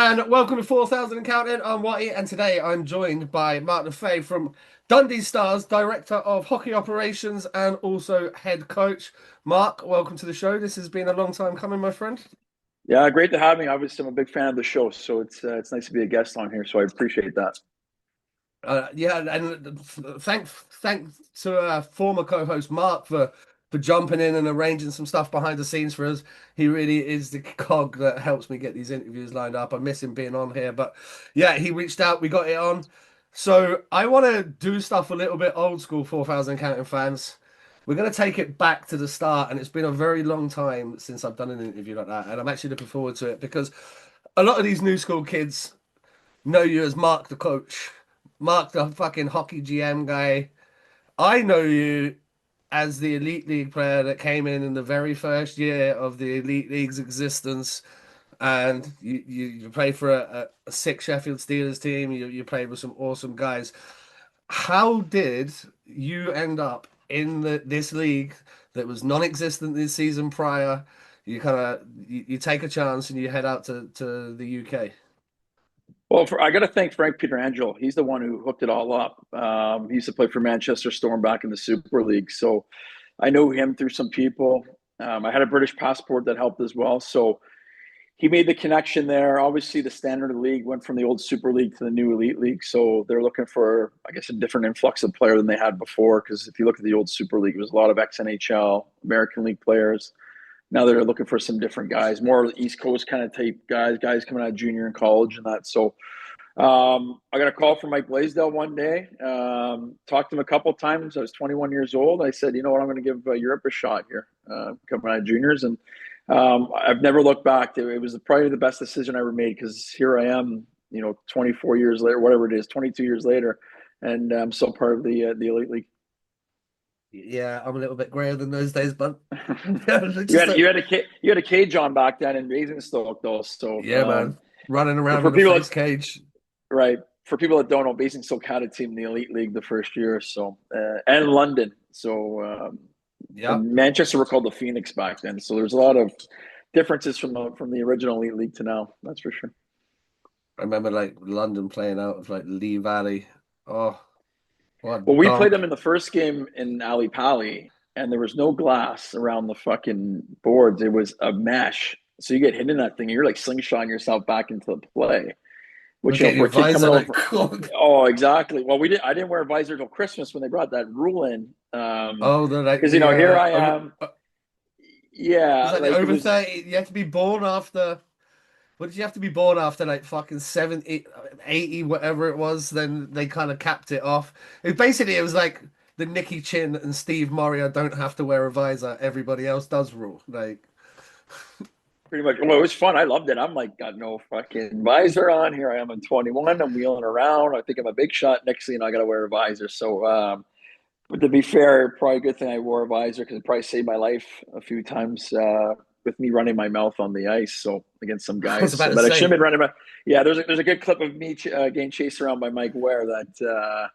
And welcome to 4,000 and Counting. I'm Whitey, and today I'm joined by Marc LeFebvre from Dundee Stars, Director of Hockey Operations and also Head Coach. Mark, welcome to the show. This has been a long time coming, my friend. Yeah, great to have me. Obviously, I'm a big fan of the show, so it's nice to be a guest on here. So I appreciate that. Yeah, and thank to former co-host Mark for jumping in and arranging some stuff behind the scenes for us. He really is the cog that helps me get these interviews lined up. I miss him being on here, but yeah, he reached out, we got it on. So I want to do stuff a little bit old school, 4,000 counting fans. We're going to take it back to the start, and it's been a very long time since I've done an interview like that, and I'm actually looking forward to it because a lot of these new school kids know you as Mark the coach, Mark the fucking hockey GM guy. I know you as the Elite League player that came in the very first year of the Elite League's existence, and you played for a sick Sheffield Steelers team. You played with some awesome guys. How did you end up in this league that was non-existent this season prior? You take a chance and you head out to the UK. Well, I got to thank Frank Pietrangelo. He's the one who hooked it all up. He used to play for Manchester Storm back in the Super League, so I know him through some people. I had a British passport that helped as well, so he made the connection there. Obviously, the standard of the league went from the old Super League to the new Elite League, so they're looking for, I guess, a different influx of player than they had before. Because if you look at the old Super League, it was a lot of ex-NHL, American League players. Now they're looking for some different guys, more East Coast kind of type guys coming out of junior and college and that. So I got a call from Mike Blaisdell one day. Talked to him a couple of times. I was 21 years old. I said, you know what, I'm going to give Europe a shot here, coming out of juniors. And I've never looked back. It was probably the best decision I ever made because here I am, 24 years later, whatever it is, 22 years later, and I'm still part of the Elite League. Yeah, I'm a little bit grayer than those days, but you just had you had a cage on back then in Basingstoke though. So yeah, man, running around for in a people face that, cage. right, for people that don't know, Basingstoke had a team in the Elite League the first year. So and London. So Yep. and Manchester were called the Phoenix back then. So there's a lot of differences from the original Elite League to now. That's for sure. I remember like London playing out of like Lee Valley. Oh, Well, what we played dark. them in the first game in Ali Pali, and there was no glass around the fucking boards. It was a mesh. So you get hit in that thing, and you're like slingshotting yourself back into the play. We're Which, getting for your a kid visor coming like over, clogged. oh, exactly. Well, we didn't. I didn't wear a visor till Christmas when they brought that rule in. Oh, they're like Because here I am. it's Yeah, like the like it over was 30. You have to be born after. What did you have to be born after like fucking 70, 80, whatever it was? Then they kind of capped it off. It was like the Nicky Chin and Steve Moria don't have to wear a visor. Everybody else does rule. Like. pretty much. Well, it was fun. I loved it. I'm like, got no fucking visor on. Here I am. I'm 21. I'm wheeling around. I think I'm a big shot. Next thing you know, I got to wear a visor. So, but to be fair, probably a good thing I wore a visor because it probably saved my life a few times with me running my mouth on the ice. So against some I was guys, about so to that I shouldn't say. have been running my. Yeah, there's a good clip of me getting chased around by Mike Ware that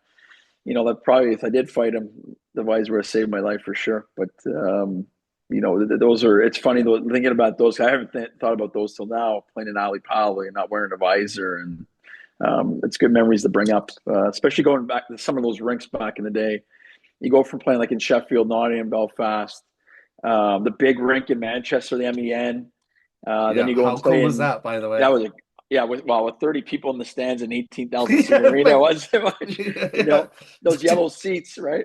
that probably if I did fight him, the visor would have saved my life for sure. But those are. It's funny though thinking about those. I haven't thought about those till now. Playing in Ali Pali and not wearing a visor, and it's good memories to bring up, especially going back to some of those rinks back in the day. You go from playing like in Sheffield, Nottingham, Belfast, the big rink in Manchester, the MEN. Then Yeah, you go how and cool play was in that, by the that way? was with 30 people in the stands and 18,000 seat Yeah, arena like, was much, yeah. those yellow seats, right?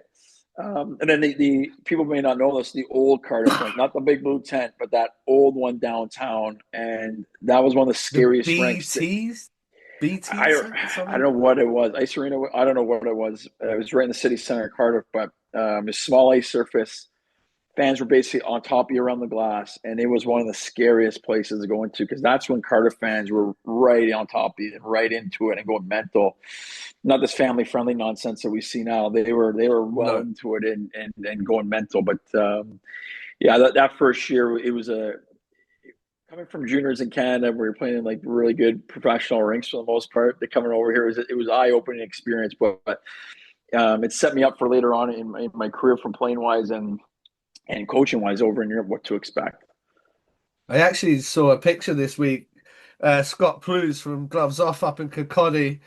And then the people may not know this, the old Cardiff rink, not the big blue tent, but that old one downtown, and that was one of the The scariest rinks. BTs, BT I I don't something. know what it was. Ice Arena. I don't know what it was. It was right in the city center of Cardiff, but a small ice surface. Fans were basically on top of you around the glass, and it was one of the scariest places to go into because that's when Cardiff fans were right on top of you and right into it and going mental. Not this family friendly nonsense that we see now. They were well No. into it and going mental. But yeah, that first year it was a coming from juniors in Canada, where you're playing in like really good professional rinks for the most part. The coming over here it was eye opening experience, but it set me up for later on in my career from playing wise and coaching wise over in Europe what to expect. I actually saw a picture this week. Scott Plews from Gloves Off up in Kirkcaldy.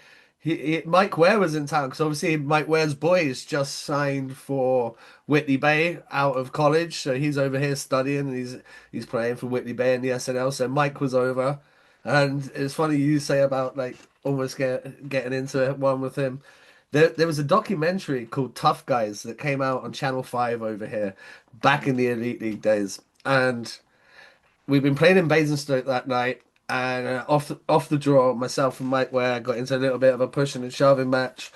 Mike Ware was in town because obviously Mike Ware's boys just signed for Whitley Bay out of college, so he's over here studying and he's playing for Whitley Bay in the SNL. So Mike was over, and it's funny you say about like almost getting into one with him. There was a documentary called Tough Guys that came out on Channel 5 over here back in the Elite League days, and we've been playing in Basingstoke that night, and off the draw, myself and Mike Ware got into a little bit of a pushing and shoving match.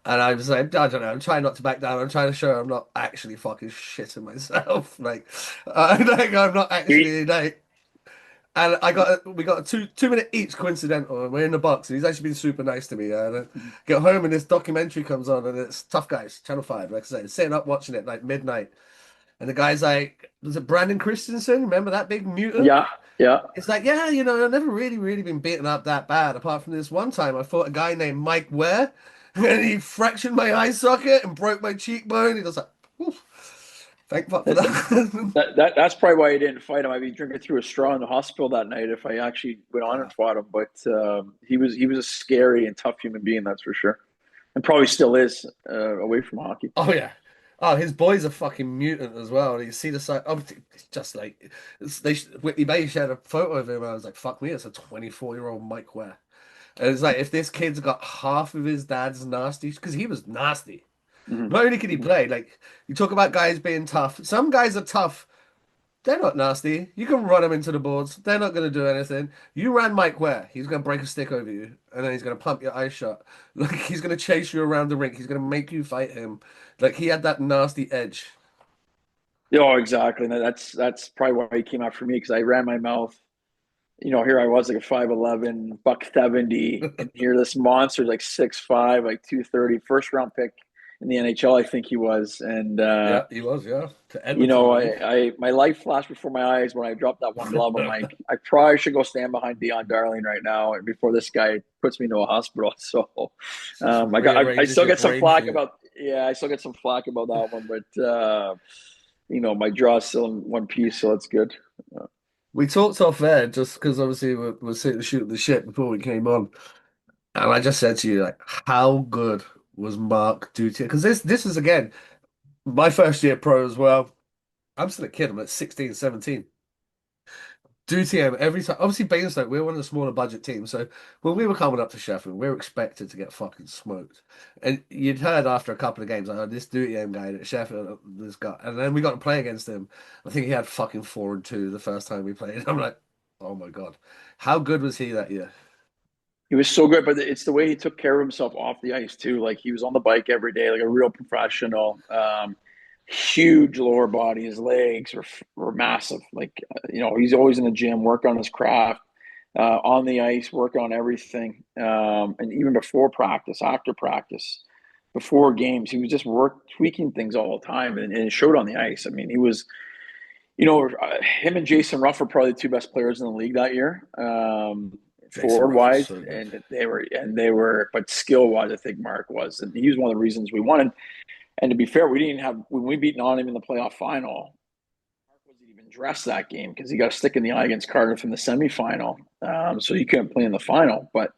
And I was like, I don't know, I'm trying not to back down. I'm trying to show I'm not actually fucking shitting myself. Like I'm not He, actually like. And we got a 2 minute each coincidental, and we're in the box. And he's actually been super nice to me. And I get home, and this documentary comes on, and it's Tough Guys, Channel 5. Like I said, sitting up watching it like midnight. And the guy's like, was it Brandon Christensen? Remember that big mutant? yeah, yeah. It's like, yeah, I've never really been beaten up that bad, apart from this one time I fought a guy named Mike Ware, and he fractured my eye socket and broke my cheekbone. He was like, oof, thank fuck for That, that. that's probably why I didn't fight him. I'd be drinking through a straw in the hospital that night if I actually went on and fought him. But he was a scary and tough human being, that's for sure, and probably still is away from hockey. Oh yeah. Oh, his boy's a fucking mutant as well. And you see the side. Oh, it's just like Whitney Bay shared a photo of him. I was like, "Fuck me, it's a 24-year-old Mike Ware." And it's like if this kid's got half of his dad's nasty, because he was nasty. Hmm. Not only can he play, like you talk about guys being tough. Some guys are tough. They're not nasty. You can run them into the boards. They're not going to do anything. You ran Mike Ware. He's going to break a stick over you, and then he's going to pump your eyes shut. Like he's going to chase you around the rink. He's going to make you fight him. Like he had that nasty edge. Oh, exactly. And that's probably why he came out for me because I ran my mouth. Here I was like a 5'11", buck 70, and here this monster's like 6'5", like 230, first round pick in the NHL, I think he was. And Yeah, he was. Yeah, to Edmonton, I believe. I my life flashed before my eyes when I dropped that one glove. I'm like, I probably should go stand behind Dion Darling right now, and before this guy puts me into a hospital. So, I Rearranges still your get some brain for flack you. about yeah, I still get some flack about that one, but my jaw's still in one piece, so that's good. We talked off air just because obviously we're sitting shooting the shit before we came on, and I just said to you like, how good was Mark Duty? Because this is again my first year pro as well. I'm still a kid. I'm like 16, 17. Do TM every time. Obviously, Basingstoke, we're one of the smaller budget teams. So when we were coming up to Sheffield, we were expected to get fucking smoked. And you'd heard after a couple of games, like, oh, this Do TM guy at Sheffield, this guy. And then we got to play against him. I think he had fucking 4-2 the first time we played. I'm like, oh my God. How good was he that year? He was so good, but it's the way he took care of himself off the ice too. Like he was on the bike every day, like a real professional. Huge lower body, his legs were massive. Like he's always in the gym, work on his craft, on the ice, work on everything. And even before practice, after practice, before games, he was just tweaking things all the time, and it showed on the ice. I mean, he was him and Jason Ruff were probably the two best players in the league that year, Jason forward Ruff was wise, so good. and they were, but skill wise, I think Mark was, and he was one of the reasons we won. And to be fair, we didn't have when we beat Nottingham in the playoff final. Mark wasn't even dressed that game because he got a stick in the eye against Cardiff in the semifinal, so he couldn't play in the final. But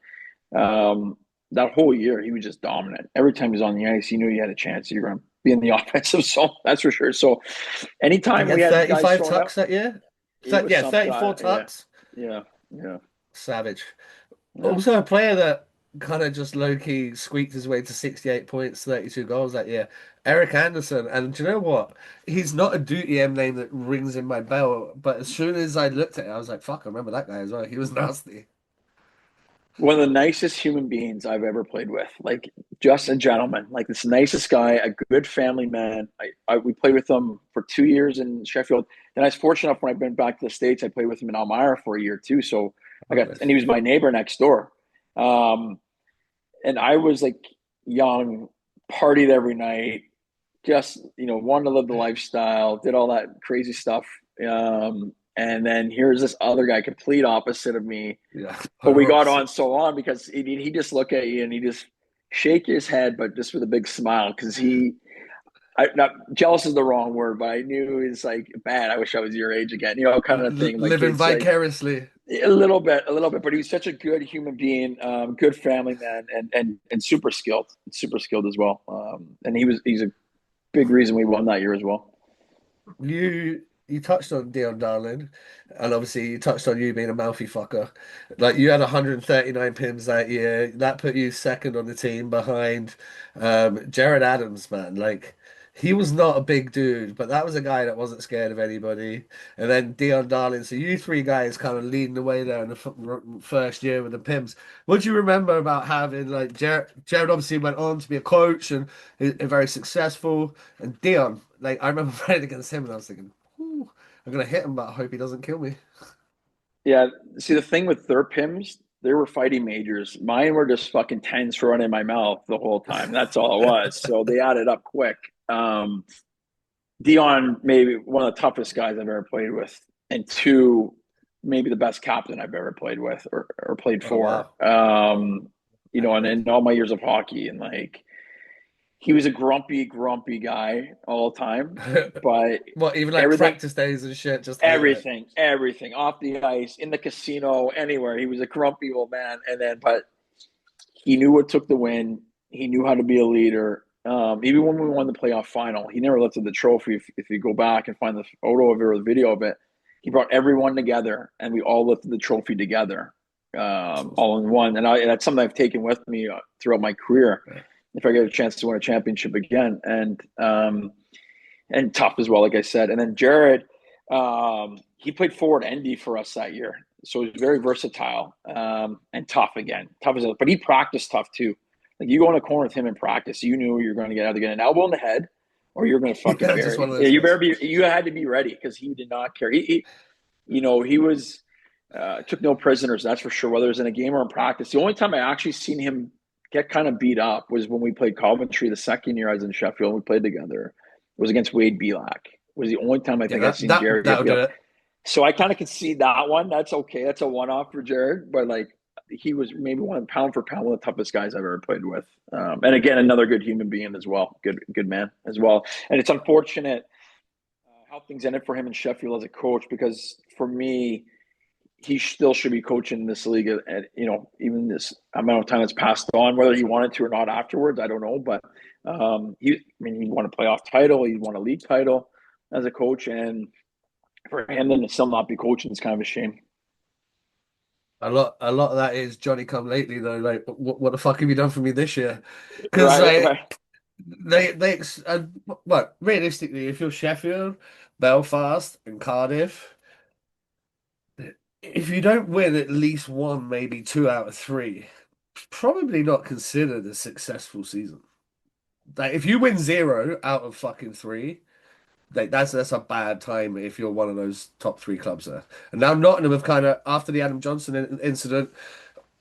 that whole year, he was just dominant. Every time he was on the ice, he knew he had a chance. He was going to be in the offensive zone, that's for sure. So I think anytime he we had had guys 35 showing tucks up, that year. he was Yeah, something. 34 Yeah, tucks. yeah, yeah, Savage. yeah. Also, a player that kind of just low key squeaked his way to 68 points, 32 goals that year. Eric Anderson. And do you know what? He's not a duty M name that rings in my bell, but as soon as I looked at it, I was like, fuck, I remember that guy as well. He was nasty. One of the nicest human beings I've ever played with. Like just a gentleman, like this nicest guy, a good family man. We played with him for 2 years in Sheffield. And I was fortunate enough when I went back to the States, I played with him in Elmira for a year too. So and he was my neighbor next door. Um, and I was like young, partied every night, just wanted to live the lifestyle, did all that crazy stuff. And then here's this other guy, complete opposite of me, Yeah, but we polar got on opposite. so on because he just look at you and he just shake his head, but just with a big smile because not jealous is the wrong word, but I knew he's like, man, I wish I was your age again, kind of thing. Like Living it's like, vicariously. a little bit, but he was such a good human being, good family man, and super skilled as well. And he's a big reason we won that year as well. You touched on Dion Darling, and obviously you touched on you being a mouthy fucker. Like you had 139 pims that year. That put you second on the team behind Jared Adams, man. Like he was not a big dude, but that was a guy that wasn't scared of anybody. And then Dion Darling. So you three guys kind of leading the way there in the first year with the pims. What do you remember about having like Jared? Jared obviously went on to be a coach and very successful. And Dion, like I remember playing against him, and I was thinking, "Ooh, I'm gonna hit him, but I hope he doesn't kill me." Yeah, see the thing with their pims, they were fighting majors. Mine were just fucking tens thrown in my mouth the whole time. That's all it was. So they added up quick. Dion, maybe one of the toughest guys I've ever played with, and two, maybe the best captain I've ever played with or played Oh for. wow. And in all my years of hockey, and like he was a grumpy guy all the time, but What, even like everything, practice days and shit, just hated it. everything off the ice, in the casino, anywhere. He was a grumpy old man, and then but he knew what took the win. He knew how to be a leader. Even when we won the playoff final, he never lifted the trophy. If you go back and find the photo of it or the video of it, he brought everyone together, and we all lifted the trophy together, That's awesome. all in one. And that's something I've taken with me throughout my career. Yeah. If I get a chance to win a championship again, and tough as well, like I said. And then Jared, he played forward Endy for us that year, so he was very versatile, and tough again, tough as but he practiced tough too. Like you go in a corner with him in practice, you knew you're going to either get an elbow in the head or you're going to fucking Yeah, just one bury. of Yeah, those guys. you had to be ready because he did not care. He was took no prisoners, that's for sure. Whether it was in a game or in practice, the only time I actually seen him get kind of beat up was when we played Coventry the second year I was in Sheffield and we played together. It was against Wade Belak. It was the only time I Yeah, think I've seen Jared get that'll beat do up. it. So I kind of could see that one. That's okay. That's a one off for Jared, but like he was maybe one pound for pound one of the toughest guys I've ever played with. And again, another good human being as well. Good man as well. And it's unfortunate how things ended for him in Sheffield as a coach because for me, he still should be coaching this league at even this amount of time that's passed on, whether he wanted to or not afterwards, I don't know. But he won a playoff title, he won a league title as a coach, and for him then to still not be coaching is kind of a shame. A lot of that is Johnny come lately though. Like, what the fuck have you done for me this year? Because Right, like right. what realistically, if you're Sheffield, Belfast, and Cardiff, if you don't win at least one, maybe two out of three, it's probably not considered a successful season. Like, if you win zero out of fucking three, like that's a bad time if you're one of those top three clubs there. And now Nottingham have kind of after the Adam Johnson incident,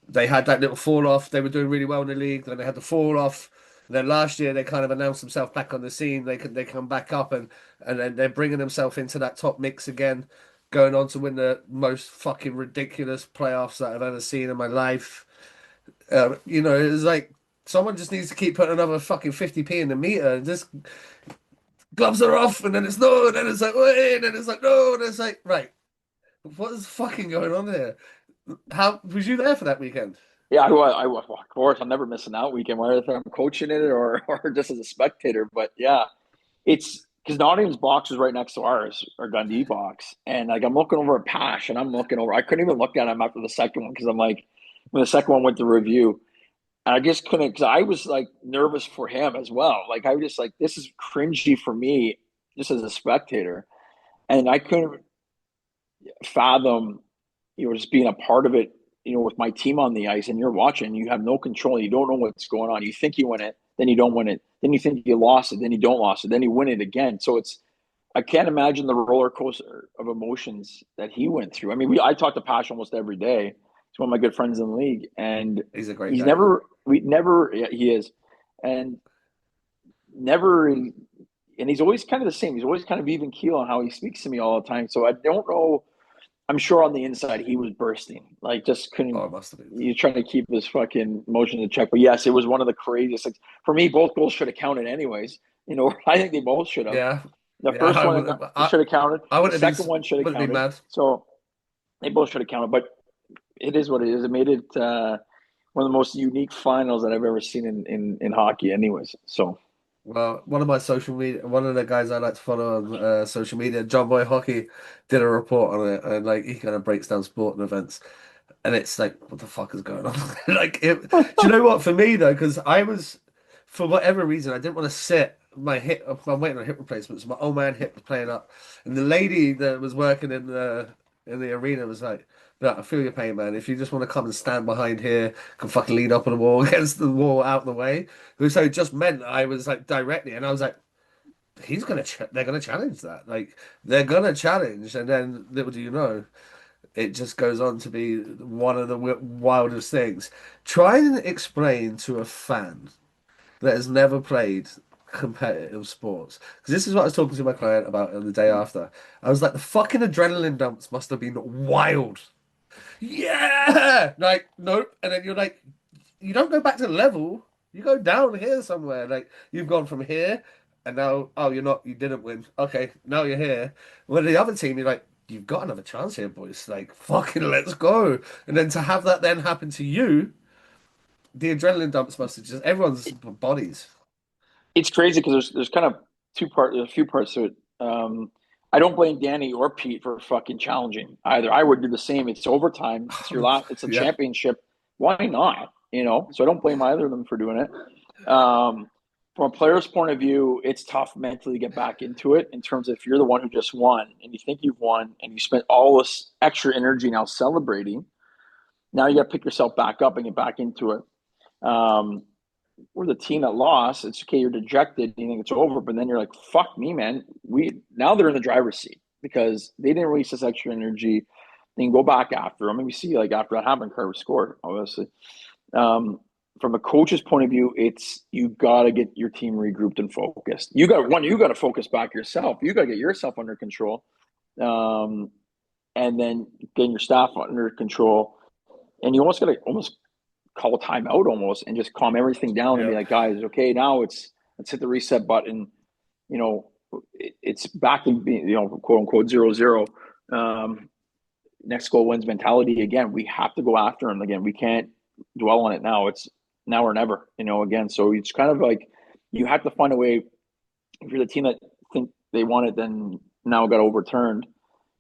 they had that little fall off. They were doing really well in the league, then they had the fall off. And then last year they kind of announced themselves back on the scene. They come back up and then they're bringing themselves into that top mix again, going on to win the most fucking ridiculous playoffs that I've ever seen in my life. It's like someone just needs to keep putting another fucking 50p in the meter and just gloves are off, and then it's no, and then it's like wait, and then it's like no, and it's like right. What is fucking going on here? How was you there for that weekend? Yeah, I was, of course, I'm never missing that weekend, whether I'm coaching it or just as a spectator. But yeah, it's because Nottingham's box was right next to ours, our Dundee box. And like I'm looking over at Pash and I'm looking over. I couldn't even look at him after the second one because I'm like, when the second one went to review, and I just couldn't because I was like nervous for him as well. Like I was just like, this is cringy for me just as a spectator. And I couldn't fathom, just being a part of it, with my team on the ice and you're watching, you have no control. You don't know what's going on. You think you win it, then you don't win it. Then you think you lost it, then you don't lost it, then you win it again. So I can't imagine the roller coaster of emotions that he went through. I mean, I talk to Pash almost every day. He's one of my good friends in the league, and He's a great he's guy. never, we never, yeah, he is, and never, and he's always kind of the same. He's always kind of even keel on how he speaks to me all the time. So I don't know. I'm sure on the inside he was bursting, like just couldn't. Oh, it must have been. He's trying to keep his fucking emotions in check. But yes, it was one of the craziest things. For me, both goals should have counted anyways. I think they both should have. Yeah, The yeah. first one should have counted. I The second one should have wouldn't have been counted. mad. So They both should have counted, but it is what it is. It made it one of the most unique finals that I've ever seen in hockey, anyways. So Well, one of the guys I like to follow on social media, John Boy Hockey, did a report on it, and like he kind of breaks down sporting events, and it's like, what the fuck is going on? Do you know what? For me though, because for whatever reason, I didn't want to sit my hip. I'm waiting on hip replacements. My old man hip was playing up, and the lady that was working in the arena was like, "Look, I feel your pain, man. If you just want to come and stand behind here, can fucking lean up on the wall against the wall out the way." So it just meant I was like directly, and I was like, they're gonna challenge that. Like they're gonna challenge, and then little do you know, it just goes on to be one of the wildest things. Try and explain to a fan that has never played competitive sports, because this is what I was talking to my client about the day after. I was like, the fucking adrenaline dumps must have been wild. Yeah, like nope, and then you're like, you don't go back to the level. You go down here somewhere. Like you've gone from here, and now, oh, you didn't win. Okay, now you're here. Well, the other team, you're like, you've got another chance here, boys. Like fucking, let's go. And then to have that then happen to you, the adrenaline dumps must have just everyone's bodies. it's crazy because there's kind of there's a few parts to it. I don't blame Danny or Pete for fucking challenging either. I would do the same. It's overtime. It's your last. It's a Yeah, championship. Why not? You know. So I don't blame either of them for doing it. From a player's point of view, it's tough mentally to get back into it. In terms of if you're the one who just won and you think you've won and you spent all this extra energy now celebrating, now you got to pick yourself back up and get back into it. Um, we're the team that lost. It's okay. You're dejected. You think it's over, but then you're like, "Fuck me, man." We now they're in the driver's seat because they didn't release this extra energy. They can go back after them, and we see like after that happened, Carter scored. Obviously, um, from a coach's point of view, it's you got to get your team regrouped and focused. You got to focus back yourself. You got to get yourself under control, um, and then getting your staff under control. And you almost got to almost call a timeout almost and just calm everything down and yeah. be like, guys, okay, now let's hit the reset button. You know, it's back to being, quote unquote 0-0. Next goal wins mentality again. We have to go after him again. We can't dwell on it now. It's now or never, again. So it's kind of like you have to find a way. If you're the team that think they won it, then now got overturned,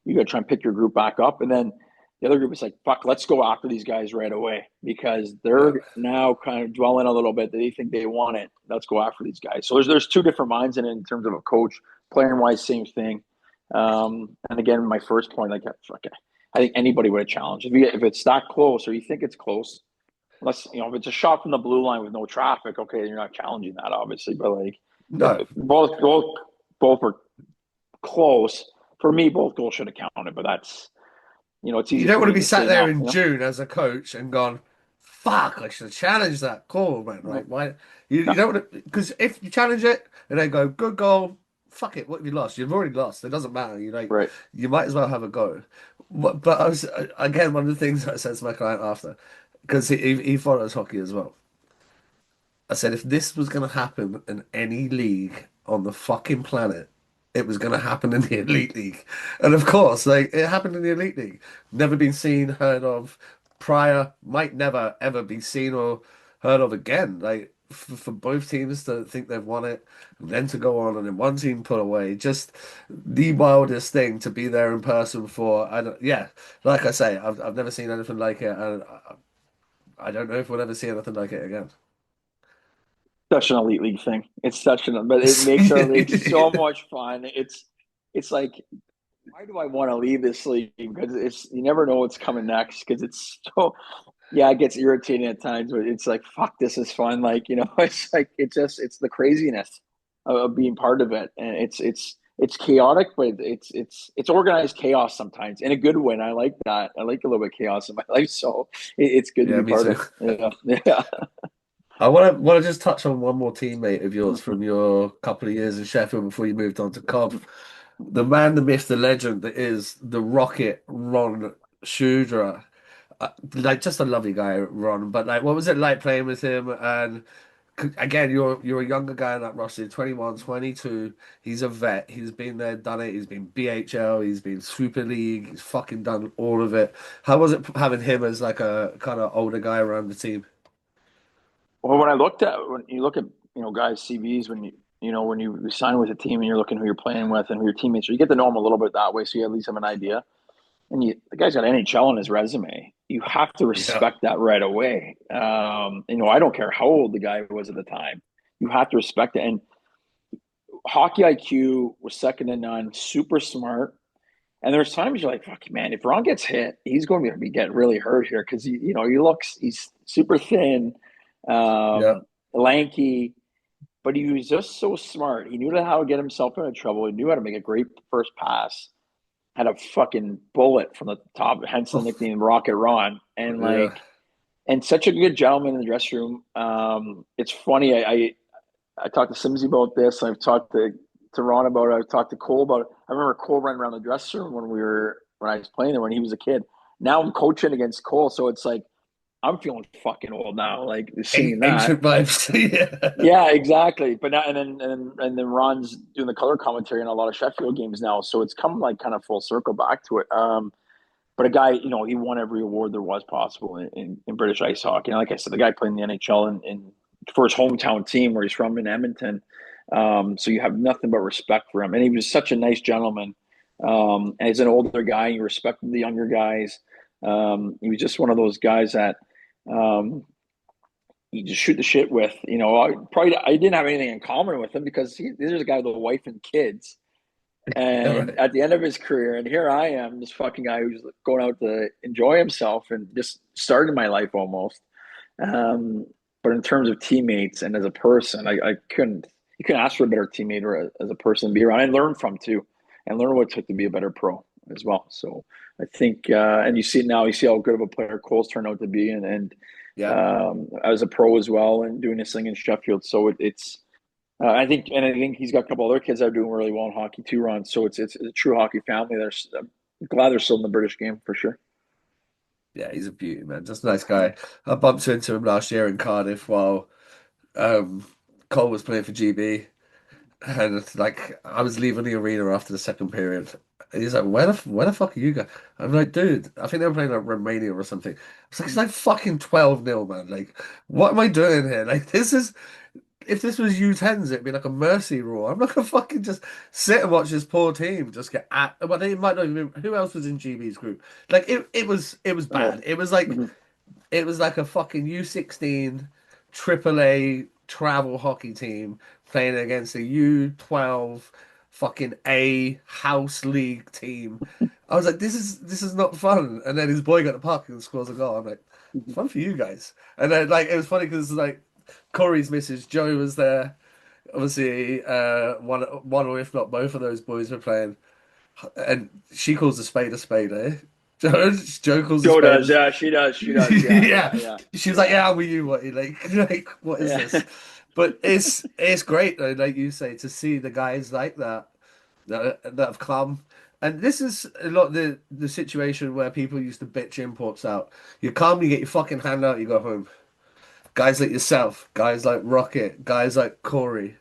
you got to try and pick your group back up. And then the other group is like, fuck, let's go after these guys right away because Yeah. they're now kind of dwelling a little bit. They think they want it. Let's go after these guys. So there's two different minds in it in terms of a coach, player wise, same thing. And again, my first point, like, fuck it. I think anybody would have challenged. If it's that close or you think it's close, unless, if it's a shot from the blue line with no traffic, okay, you're not challenging that, obviously. But like, if No, both were close, for me, both goals should have counted. But that's it's you easy don't for want to me be to sat say there now. in June as a coach and gone, fuck, I should have challenged that call, man. Like, No, why? You no, don't want to, because if you challenge it and they go, good goal, fuck it, what have you lost? You've already lost. It doesn't matter. right. You might as well have a go. But I was, again, one of the things I said to my client after, because he follows hockey as well. I said, if this was going to happen in any league on the fucking planet, it was going to happen in the Elite League. And of course, like it happened in the Elite League. Never been seen, heard of prior, might never ever be seen or heard of again. Like for both teams to think they've won it, and then to go on and then one team put away, just the wildest thing to be there in person for. And yeah, like I say, I've never seen anything like it, and I don't know if we'll ever see anything like it again. Such an elite league thing. It's such an, but it makes our league so much fun. It's like, why do I want to leave this league? Because it's you never know what's coming next. Because it's so, yeah, it gets irritating at times, but it's like, fuck, this is fun. Like it's like it's the craziness of being part of it, and it's chaotic, but it's organized chaos sometimes in a good way. And I like that. I like a little bit of chaos in my life, so it's good to Yeah, be me part too. of. Yeah, yeah. I want to just touch on one more teammate of yours from your couple of years in Sheffield before you moved on to Cobb. The man, the myth, the legend that is the Rocket Ron Shudra. Like just a lovely guy, Ron. But like, what was it like playing with him? And Again, you're a younger guy in that roster, 21, 22. He's a vet. He's been there, done it. He's been BHL. He's been Super League. He's fucking done all of it. How was it having him as like a kind of older guy around the team? Well, when you look at guys' CVs when you sign with a team and you're looking who you're playing with and who your teammates are, you get to know them a little bit that way, so you at least have an idea. And the guy's got NHL on his resume. You have to Yeah, respect that right away. I don't care how old the guy was at the time. You have to respect it. And hockey IQ was second to none. Super smart. And there's times you're like, fuck, man, if Ron gets hit, he's going to be getting really hurt here because he's super thin, yeah. um, lanky, but he was just so smart. He knew how to get himself into trouble. He knew how to make a great first pass. Had a fucking bullet from the top, hence the Oh, nickname Rocket Ron. yeah. And such a good gentleman in the dressing room. It's funny. I talked to Simsy about this. I've talked to Ron about it. I've talked to Cole about it. I remember Cole running around the dressing room when I was playing there when he was a kid. Now I'm coaching against Cole, so it's like I'm feeling fucking old now, like seeing that. Ancient vibes. Yeah. Yeah, exactly. But now and then Ron's doing the color commentary in a lot of Sheffield games now, so it's come like kind of full circle back to it. But a guy, he won every award there was possible in British ice hockey. And like I said, the guy played in the NHL for his hometown team where he's from in Edmonton. So you have nothing but respect for him. And he was such a nice gentleman. And he's an older guy. He respected the younger guys. He was just one of those guys that um, you just shoot the shit with. I didn't have anything in common with him because this is a guy with a wife and kids. All And right. at the end of his career, and here I am, this fucking guy who's going out to enjoy himself and just started my life almost. Um, but in terms of teammates and as a person, I couldn't you couldn't ask for a better teammate or as a person to be around and learn from too, and learn what it took to be a better pro as well. So I think, and you see it now, you see how good of a player Cole's turned out to be, Yeah. as a pro as well, and doing this thing in Sheffield. So it's I think he's got a couple other kids that are doing really well in hockey too, Ron. So it's a true hockey family. I'm glad they're still in the British game for sure. Yeah, he's a beauty, man. Just a nice guy. I bumped into him last year in Cardiff while um, Cole was playing for GB. And it's like I was leaving the arena after the second period. And he's like, where the fuck are you guys? I'm like, dude, I think they were playing like Romania or something. It's like fucking 12-0, man. Like, what am I doing here? Like, this is if this was U10s, it'd be like a mercy rule. I'm not gonna fucking just sit and watch this poor team just get at. Well, they might not even. Who else was in GB's group? Like, it was Oh, bad. It was like a fucking U16 AAA travel hockey team playing against a U12 fucking A house league team. I was like, this is not fun. And then his boy got the puck and scores a goal. I'm like, fun for you guys. And then like it was funny because like Corey's missus Joe was there. Obviously, one or if not both of those boys were playing, and she calls a spade, eh? Joe calls a Joe spade. does, yeah, she does, yeah, Yeah, yeah, yeah, she was like, yeah, "Yeah, I'm with you, what? Like, what is yeah. this?" But it's great though, like you say, to see the guys like that have come. And this is a lot of the situation where people used to bitch imports out. You come, you get your fucking hand out, you go home. Guys like yourself, guys like Rocket, guys like Corey,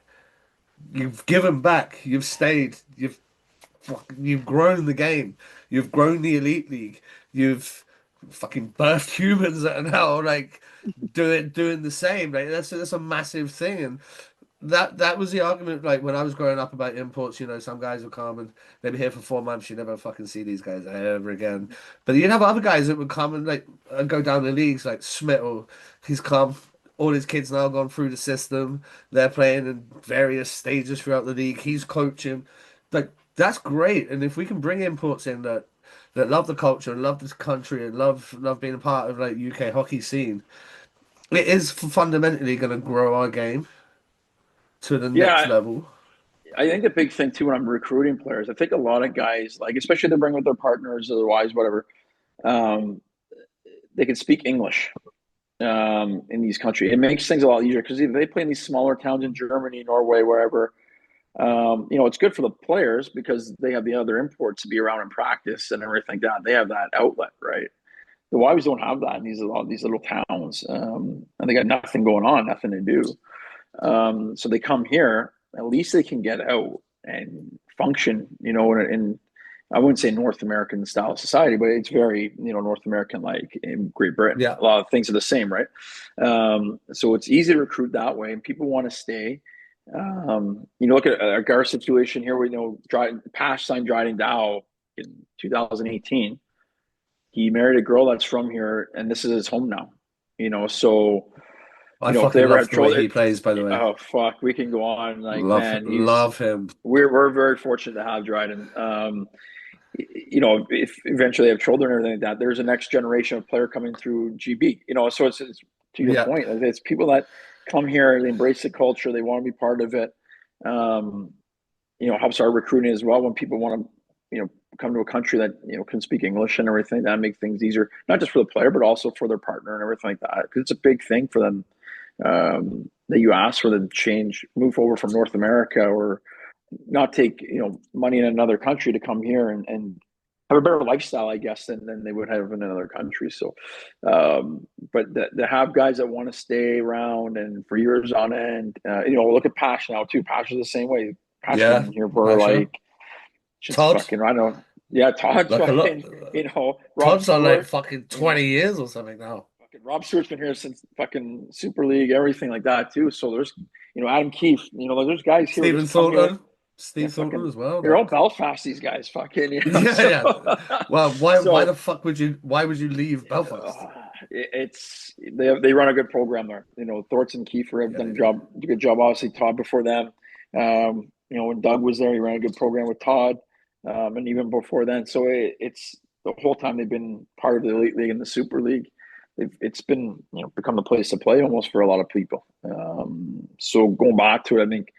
you've given back, you've stayed, you've grown the game. You've grown the Elite League. You've fucking birthed humans that are now like doing the same. Like that's a massive thing, and that was the argument. Like when I was growing up about imports, some guys would come and they'd be here for 4 months. You never fucking see these guys ever again. But you'd have other guys that would come and like go down the leagues, like Schmittel. He's come. All his kids now gone through the system. They're playing in various stages throughout the league. He's coaching. Like that's great. And if we can bring imports in that love the culture and love this country and love being a part of like UK hockey scene, it is fundamentally going to grow our game to the next Yeah, level. I think the big thing too when I'm recruiting players, I think a lot of guys, like especially they bring with their partners or their wives, whatever, um, they can speak English in these countries. It makes things a lot easier because they play in these smaller towns in Germany, Norway, wherever. It's good for the players because they have the other imports to be around in practice and everything like that. They have that outlet, right? The wives don't have that in these little towns, and they got nothing going on, nothing to do. So they come here, at least they can get out and function, in I wouldn't say North American style society, but it's very, North American like in Great Britain. Yeah, A lot of things are the same, right? So it's easy to recruit that way, and people want to stay. Look at our situation here. We know Pash signed Dryden Dow in 2018. He married a girl that's from here, and this is his home now. So I if they fucking ever love have the way children, he plays. By the way, oh fuck, we can go on. Like, love man, he's love him. we're very fortunate to have Dryden. If eventually they have children or anything like that, there's a next generation of player coming through GB. So it's to your Yeah, point, like it's people that come here, they embrace the culture, they want to be part of it. Um, helps our recruiting as well when people want to, come to a country that can speak English and everything. That makes things easier, not just for the player, but also for their partner and everything like that. Because it's a big thing for them, that you ask for them to change, move over from North America, or not take money in another country to come here and have a better lifestyle, I guess, than they would have in another country. So, but to have guys that want to stay around and for years on end, look at Pash now too. Pash is the same way. Pash yeah, been here for Pasha. like just Todd, fucking, I don't know. Yeah, Todd's like a lot. fucking, Rob Todd's on like Stewart, fucking you know, 20 years or something now. fucking Rob Stewart's been here since fucking Super League, everything like that too. So there's, Adam Keefe, there's guys here who Stephen just come here. Thornton, Yeah, Steve Thornton fucking, as well. they're all Like, Belfast, these guys, fucking, yeah, so, yeah. Well, why so the fuck would you? Why would you leave Belfast? they run a good program there. Thornton and Kiefer have Yeah, done they do. a good job. Obviously, Todd before them. When Doug was there, he ran a good program with Todd, and even before then. So it's the whole time they've been part of the Elite League and the Super League. It's been become the place to play almost for a lot of people. So going back to it, I think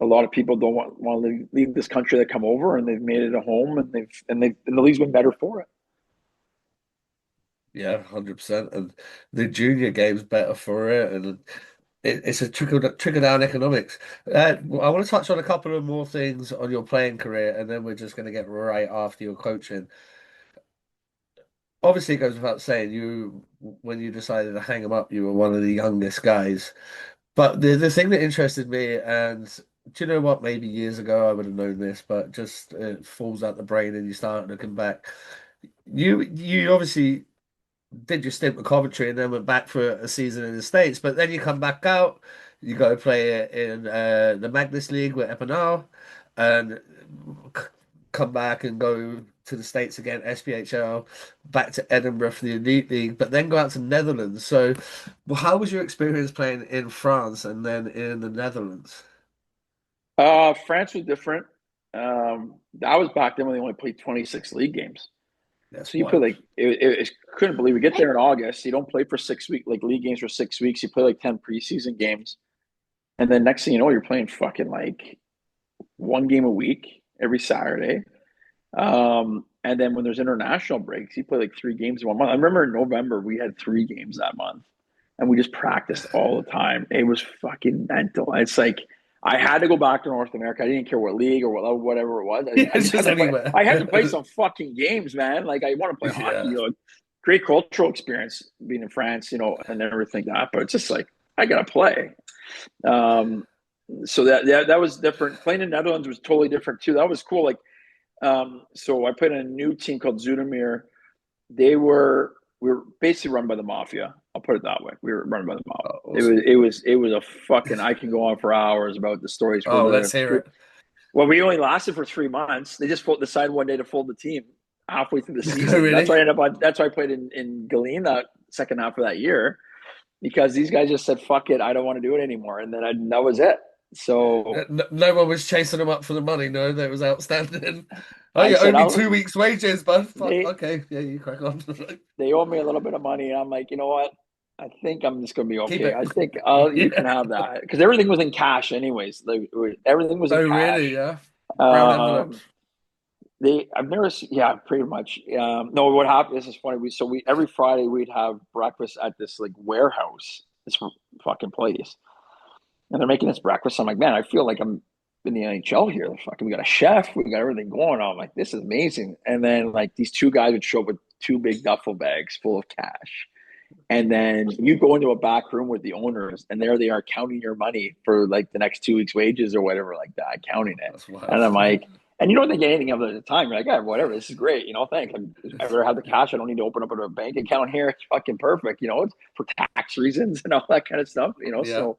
a lot of people don't want to leave this country that come over, and they've made it a home, and the league's been better for it. Yeah, 100%. And the junior game's better for it, and it's a trickle down economics. I want to touch on a couple of more things on your playing career, and then we're just going to get right after your coaching. Obviously, it goes without saying, when you decided to hang him up, you were one of the youngest guys. But the thing that interested me, and do you know what? Maybe years ago I would have known this, but just it falls out the brain, and you start looking back. You obviously did your stint with Coventry and then went back for a season in the States. But then you come back out, you go play in the Magnus League with Epinal, and c- come back and go to the States again, SPHL, back to Edinburgh for the Elite League, but then go out to Netherlands. So, well, how was your experience playing in France and then in the Netherlands? France was different. That was back then when they only played 26 league games. That's So you play wild. like couldn't believe we get there in August. You don't play for 6 weeks, like league games for 6 weeks. You play like 10 preseason games, and then next thing you know, you're playing fucking like one game a week every Saturday. And then when there's international breaks, you play like 3 games in 1 month. I remember in November we had 3 games that month, and we just practiced all the time. It was fucking mental. It's like I had to go back to North America. I didn't care what league or whatever it was. I It's just had just to play. anywhere. I had to play some fucking games, man. Like I want to play hockey. Yeah. Great cultural experience being in France, and everything like that. But it's just like I gotta play. Um, so that was different. Playing in Netherlands was totally different too. That was cool. Like so I played in a new team called Zoetermeer. We were basically run by the mafia. I'll put it that way. We were run by the mob. Oh, It was awesome. it was it was a fucking. I can go on for hours about the stories for Oh, the let's hear three. it. Well, we only lasted for 3 months. They just decided one day to fold the team halfway through the Oh, season. That's really? why I ended up on. That's why I played in Galeen that second half of that year because these guys just said fuck it, I don't want to do it anymore, and then that was it. So No one was chasing them up for the money. No, that was outstanding. Oh, I you owe said, me I'll, 2 weeks' wages, bud. Fuck. they Okay. Yeah, you crack on. they owe me a little bit of money, and I'm like, you know what? I think I'm just gonna be Keep okay. it. I think you can Yeah. have that because everything was in cash, anyways. Like everything was in Oh, really? cash. Yeah. Brown envelopes. Um, I've never seen, yeah, pretty much. No, what happened? This is funny. We every Friday we'd have breakfast at this like warehouse, this fucking place, and they're making this breakfast. I'm like, man, I feel like I'm in the NHL here. Fucking, we got a chef, we got everything going on. I'm like, this is amazing. And then like these two guys would show up with two big duffel bags full of cash. And then you go into a back room with the owners, and there they are counting your money for like the next 2 weeks' wages or whatever, like that, counting it. That's wild. And I'm like, and you don't think anything of it at the time. You're like, yeah, whatever, this is great, thanks. I better have the cash. I don't need to open up a bank account here. It's fucking perfect, it's for tax reasons and all that kind of stuff, Yeah. So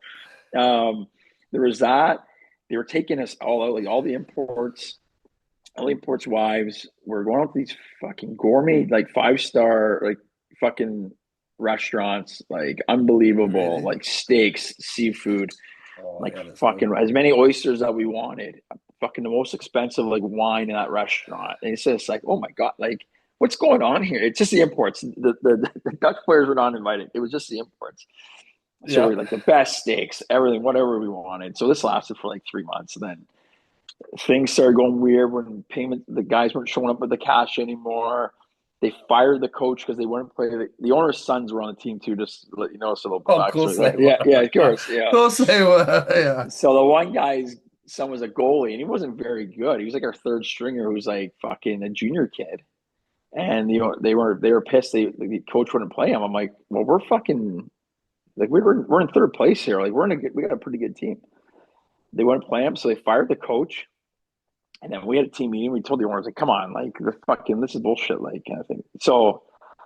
there was that. They were taking us all out, like all the imports wives were going out to these fucking gourmet, like 5-star, like fucking restaurants, like unbelievable, Really? like steaks, seafood, Oh like yeah, let's go. fucking as many oysters that we wanted, fucking the most expensive like wine in that restaurant. And it's just like, oh my God, like what's going on here? It's just the imports. The Dutch players were not invited. It was just the imports. So Yeah. we're like the best steaks, everything, whatever we wanted. So this lasted for like 3 months. And then things started going weird when the guys weren't showing up with the cash anymore. They fired the coach because they wouldn't play. The owner's sons were on the team too, just to let you know, it's a little Of course they backstory. were. Yeah, of Of course, yeah. course they were. Yeah. So the one guy's son was a goalie, and he wasn't very good. He was like our third stringer, who was like fucking a junior kid. And they were pissed. The coach wouldn't play him. I'm like, well, we're fucking like we're in third place here. Like we got a pretty good team. They wouldn't play him, so they fired the coach. And then we had a team meeting. We told the owners, like, come on, like, this is bullshit, like, kind of thing. So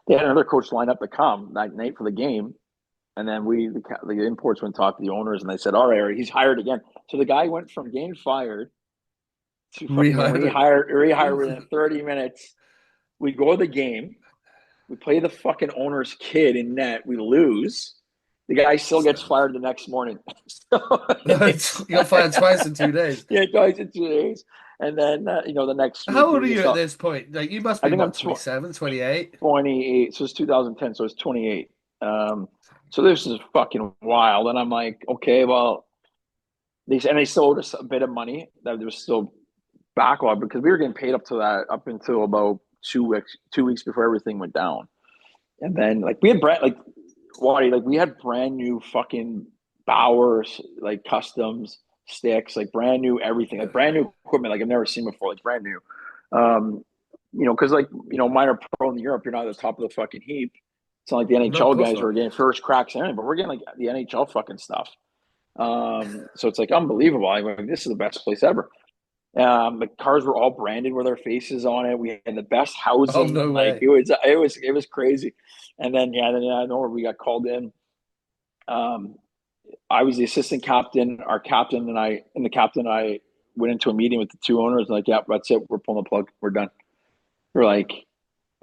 they had another coach lined up to come that night for the game. And then the imports went and talked to the owners, and they said, all right, he's hired again. So the guy went from getting fired to fucking getting Rehired. rehired within 30 minutes. We go to the game. We play the fucking owner's kid in net. We lose. The guy still gets fired the next morning. So You got fired twice in 2 days. yeah, twice in 2 days. And then, the next week, How old are you at this point? Like, you must I be think I'm what, 27, 28? 28. So it's 2010. So it's 28. So this is fucking wild. And I'm like, okay, well, they sold us a bit of money that there was still backlog because we were getting paid up until about 2 weeks before everything went down. And then like we had Waddy, like we had brand new fucking Bowers, like customs sticks, like brand new everything, like brand new equipment, like I've never seen before, like brand new. Um, because minor pro in Europe, you're not at the top of the fucking heap. It's not like the No, of NHL course guys not. are getting first cracks and anything, but we're getting like the NHL fucking stuff. So it's like unbelievable. I mean, this is the best place ever. The cars were all branded with our faces on it. We had the best Oh, housing. no Like way. it was crazy. And then I know we got called in. Um, I was the assistant captain. Our captain and the captain and I went into a meeting with the two owners. And like, yeah, that's it. We're pulling the plug. We're done. We're like,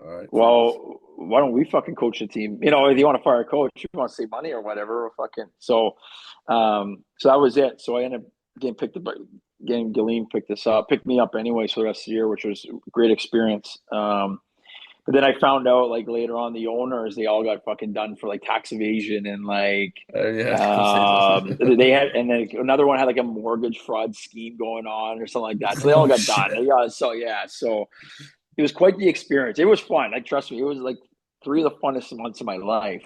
All right. well, why don't we fucking coach the team? If you want to fire a coach, you want to save money or whatever. Fucking so that was it. So I ended up getting picked up. Getting Gilleen picked me up anyway. So the rest of the year, which was a great experience. But then I found out like later on the owners they all got fucking done for like tax evasion and like Yeah, of course they do. they had and then another one had like a mortgage fraud scheme going on or something like that. So they all Oh, got done. shit. So it was quite the experience. It was fun. Like trust me, it was like three of the funnest months of my life,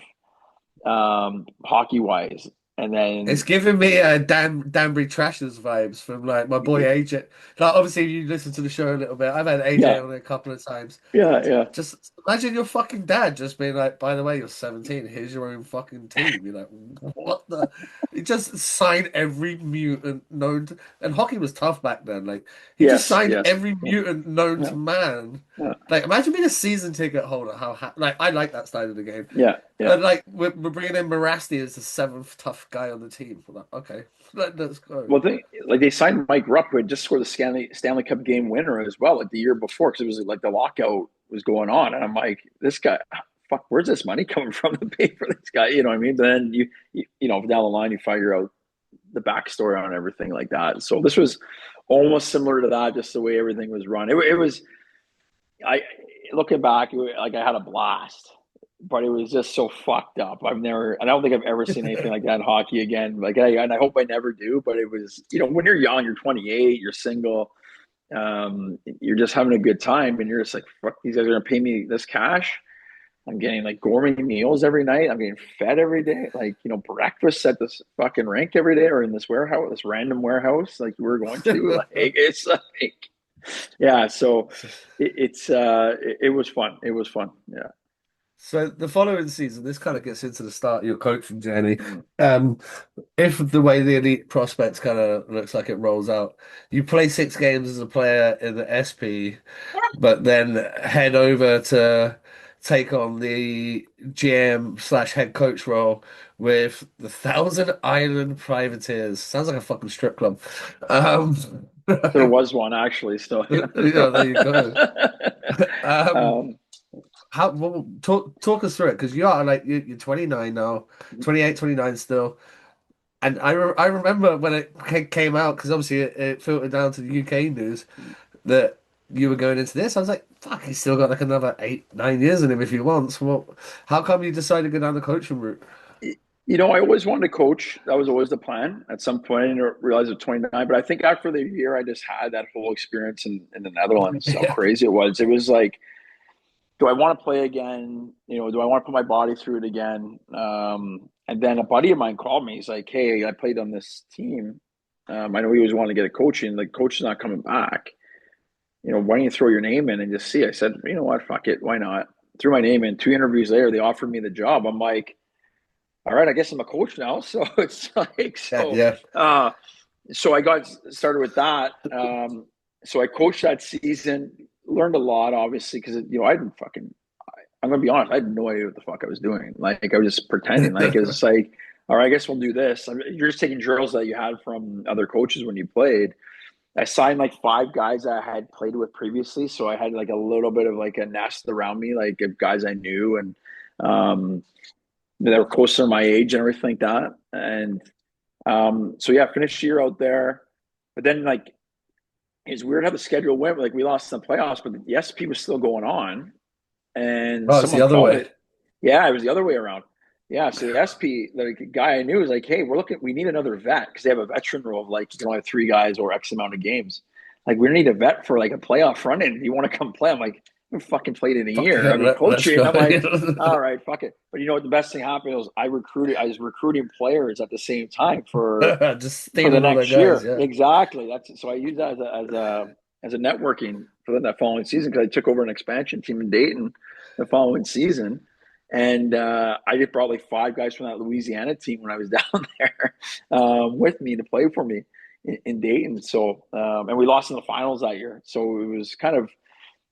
hockey wise. And It's then giving me Danbury Trashers vibes from like my boy AJ. Like obviously you listen to the show a little bit. I've had AJ yeah, on it a couple of times. yeah. Just imagine your fucking dad just being like, by the way, you're 17, here's your own fucking team. You're like, what the? He just signed every mutant known to, and hockey was tough back then. Like he just Yes, signed yes. every mutant known Yeah, to man. yeah, Like imagine being a season ticket holder. Like I like that style of the game. yeah, yeah. And like we're bringing in Morasti as the seventh tough guy on the team. We're like, okay, let's go. Well, they signed Mike Rupp, who had just scored the Stanley Cup game winner as well, like the year before, because it was like the lockout was going on, and I'm like, this guy, fuck, where's this money coming from to pay for this guy? You know what I mean? But then down the line, you figure out the backstory on everything like that. So this was almost similar to that, just the way everything was run. It was, I looking back, like I had a blast, but it was just so fucked up. I don't think I've ever seen anything like that in hockey again. Like, and I hope I never do. But it was, when you're young, you're 28, you're single, you're just having a good time, and you're just like, fuck, these guys are gonna pay me this cash. I'm getting like gourmet meals every night. I'm getting fed every day, like breakfast at this fucking rink every day, or in this warehouse, this random warehouse, like we're going to. Like, it's like, yeah. So it was fun. It was fun. Yeah. So the following season, this kind of gets into the start of your coaching journey. Mhm. Um, if the way the elite prospects kind of looks like it rolls out, you play 6 games as a player in the SP, but then head over to take on the GM slash head coach role with the Thousand Island Privateers. Sounds like a fucking strip club. Um, There was one actually, so yeah. yeah, there you go. Um, um, how well, talk us through it because you are like you're 29 now, 28, 29 still. And I remember when it came out because obviously it filtered down to the UK news that you were going into this. I was like, fuck, he's still got like another 8, 9 years in him if he wants. Well, how come you decided to go down the coaching route? I always wanted to coach. That was always the plan. At some point, I didn't realize at 29, but I think after the year I just had that whole experience in the Netherlands, how Yeah, crazy it was. It was like, do I want to play again? Do I want to put my body through it again? And then a buddy of mine called me. He's like, "Hey, I played on this team. I know he was wanting to get a coaching. The coach is not coming back. Why don't you throw your name in and just see?" I said, "You know what? Fuck it. Why not?" Threw my name in. 2 interviews later, they offered me the job. I'm like, all right, I guess I'm a coach now. So it's like, yeah, yeah. so I got started with that. So I coached that season, learned a lot, obviously, because I didn't fucking. I'm gonna be honest, I had no idea what the fuck I was doing. Like I was just pretending. Like it's like, all right, I guess we'll do this. You're just taking drills that you had from other coaches when you played. I signed like 5 guys that I had played with previously, so I had like a little bit of like a nest around me, like of guys I knew, and um, they were closer to my age and everything like that. And so yeah, finished the year out there. But then like it's weird how the schedule went. Like we lost in the playoffs, but the SP was still going on. And Oh, it's the someone other called way. me. Yeah, it was the other way around. Yeah, so the SP, the guy I knew was like, "Hey, we need another vet because they have a veteran rule of like you can only have 3 guys or X amount of games. Like we need a vet for like a playoff run in. Do you want to come play?" I'm like, "I haven't fucking played in a Fuck year. yeah, I've been let's coaching." go. I'm like, "All right, fuck it." But you know what? The best thing happened was I was recruiting players at the same time Just for the stealing all the next guys. year. Yeah. Exactly. That's so I used that as a networking for that following season because I took over an expansion team in Dayton the following season. And I did probably 5 guys from that Louisiana team when I was down there with me to play for me in Dayton. So, and we lost in the finals that year. So it was kind of,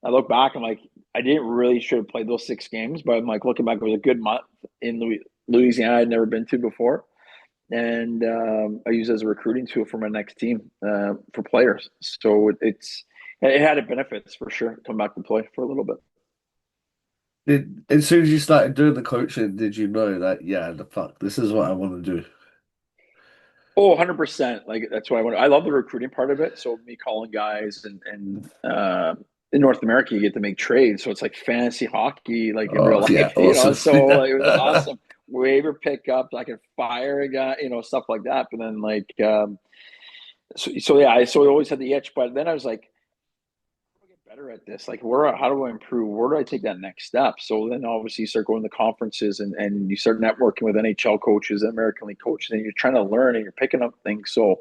I look back, I'm like, I didn't really should have played those 6 games, but I'm like, looking back, it was a good month in Louisiana I'd never been to before. And I use it as a recruiting tool for my next team for players. So it had its benefits for sure. Come back and play for a little bit. As soon as you started doing the coaching, did you know that, yeah, the fuck, this is what I want to do? Oh, 100%. Like that's what I want. I love the recruiting part of it. So me calling guys and in North America you get to make trades. So it's like fantasy hockey, like in real Oh, yeah, life, awesome. So Yeah. like, it was awesome. Waiver pickups, I could fire a guy, stuff like that. But then like so yeah, so I always had the itch. But then I was like, get better at this? Like, how do I improve? Where do I take that next step? So then obviously you start going to conferences and you start networking with NHL coaches, American League coaches, and you're trying to learn and you're picking up things. So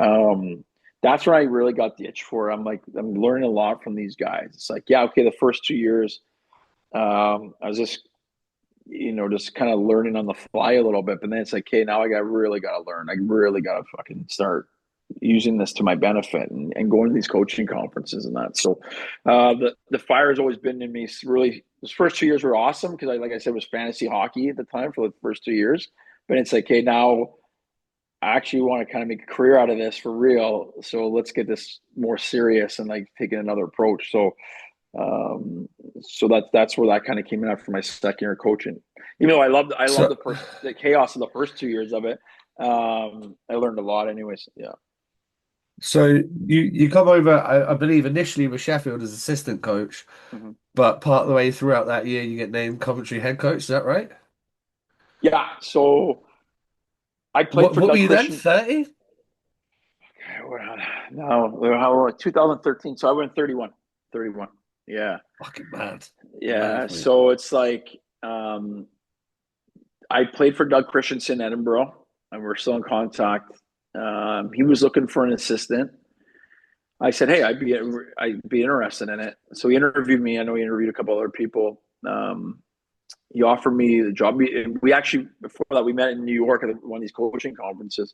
um, that's where I really got the itch for it. I'm like, I'm learning a lot from these guys. It's like, yeah, okay, the first 2 years, I was just kind of learning on the fly a little bit. But then it's like, okay, now really got to learn. I really got to fucking start using this to my benefit and going to these coaching conferences and that. So the fire has always been in me. Really, those first 2 years were awesome because like I said, it was fantasy hockey at the time for the first 2 years. But it's like, okay, now I actually want to kind of make a career out of this for real. So let's get this more serious and like taking another approach. Um, so that's where that kind of came in after my second year of coaching. Even though I love So, the chaos of the first 2 years of it. I learned a lot, anyways. Yeah. so you come over, I believe, initially with Sheffield as assistant coach, Mm-hmm. but part of the way throughout that year, you get named Coventry head coach. Is that right? Yeah. So I played for What were Doug you then? Christian. 30? No, 2013. So I went 31. 31. Yeah. Fucking mad. Yeah. Mad, mate. So it's like I played for Doug Christensen in Edinburgh, and we're still in contact. He was looking for an assistant. I said, "Hey, I'd be interested in it." So he interviewed me. I know he interviewed a couple other people. He offered me the job. We actually, before that, we met in New York at one of these coaching conferences.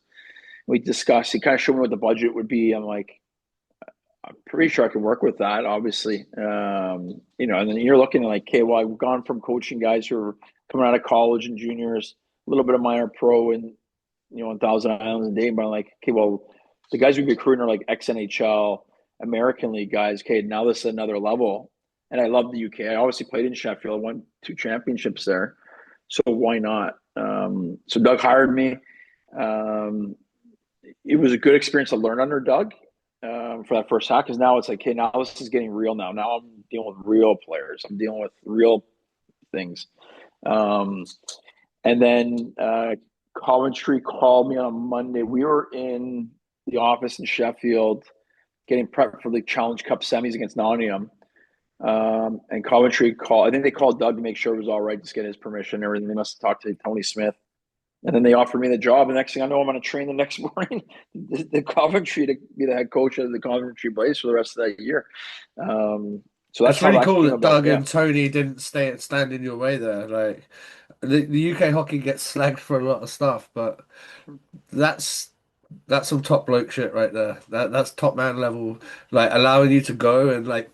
We discussed. He kind of showed me what the budget would be. I'm like, I'm pretty sure I can work with that, obviously. And then you're looking at like, okay, well, I've gone from coaching guys who are coming out of college and juniors, a little bit of minor pro and, in Thousand Islands and Dayton, but I'm like, okay, well, the guys we've been recruiting are like ex-NHL, American League guys. Okay, now this is another level. And I love the UK. I obviously played in Sheffield. I won 2 championships there. So why not? So Doug hired me. Um, it was a good experience to learn under Doug for that first half, because now it's like, okay, now this is getting real now. Now I'm dealing with real players. I'm dealing with real things. Um, and then Coventry called me on a Monday. We were in the office in Sheffield getting prepped for the Challenge Cup semis against Nottingham. And Coventry called. I think they called Doug to make sure it was all right, just get his permission and everything. They must have talked to Tony Smith. And then they offered me the job. The next thing I know, I'm on a train the next morning the Coventry to be the head coach of the Coventry Blaze for the rest of that year. So that's It's how really that cool came that about. Doug Yeah. and Tony didn't stand in your way there. Like the UK hockey gets slagged for a lot of stuff, but that's that's some top bloke shit right there. That's top man level, like allowing you to go and like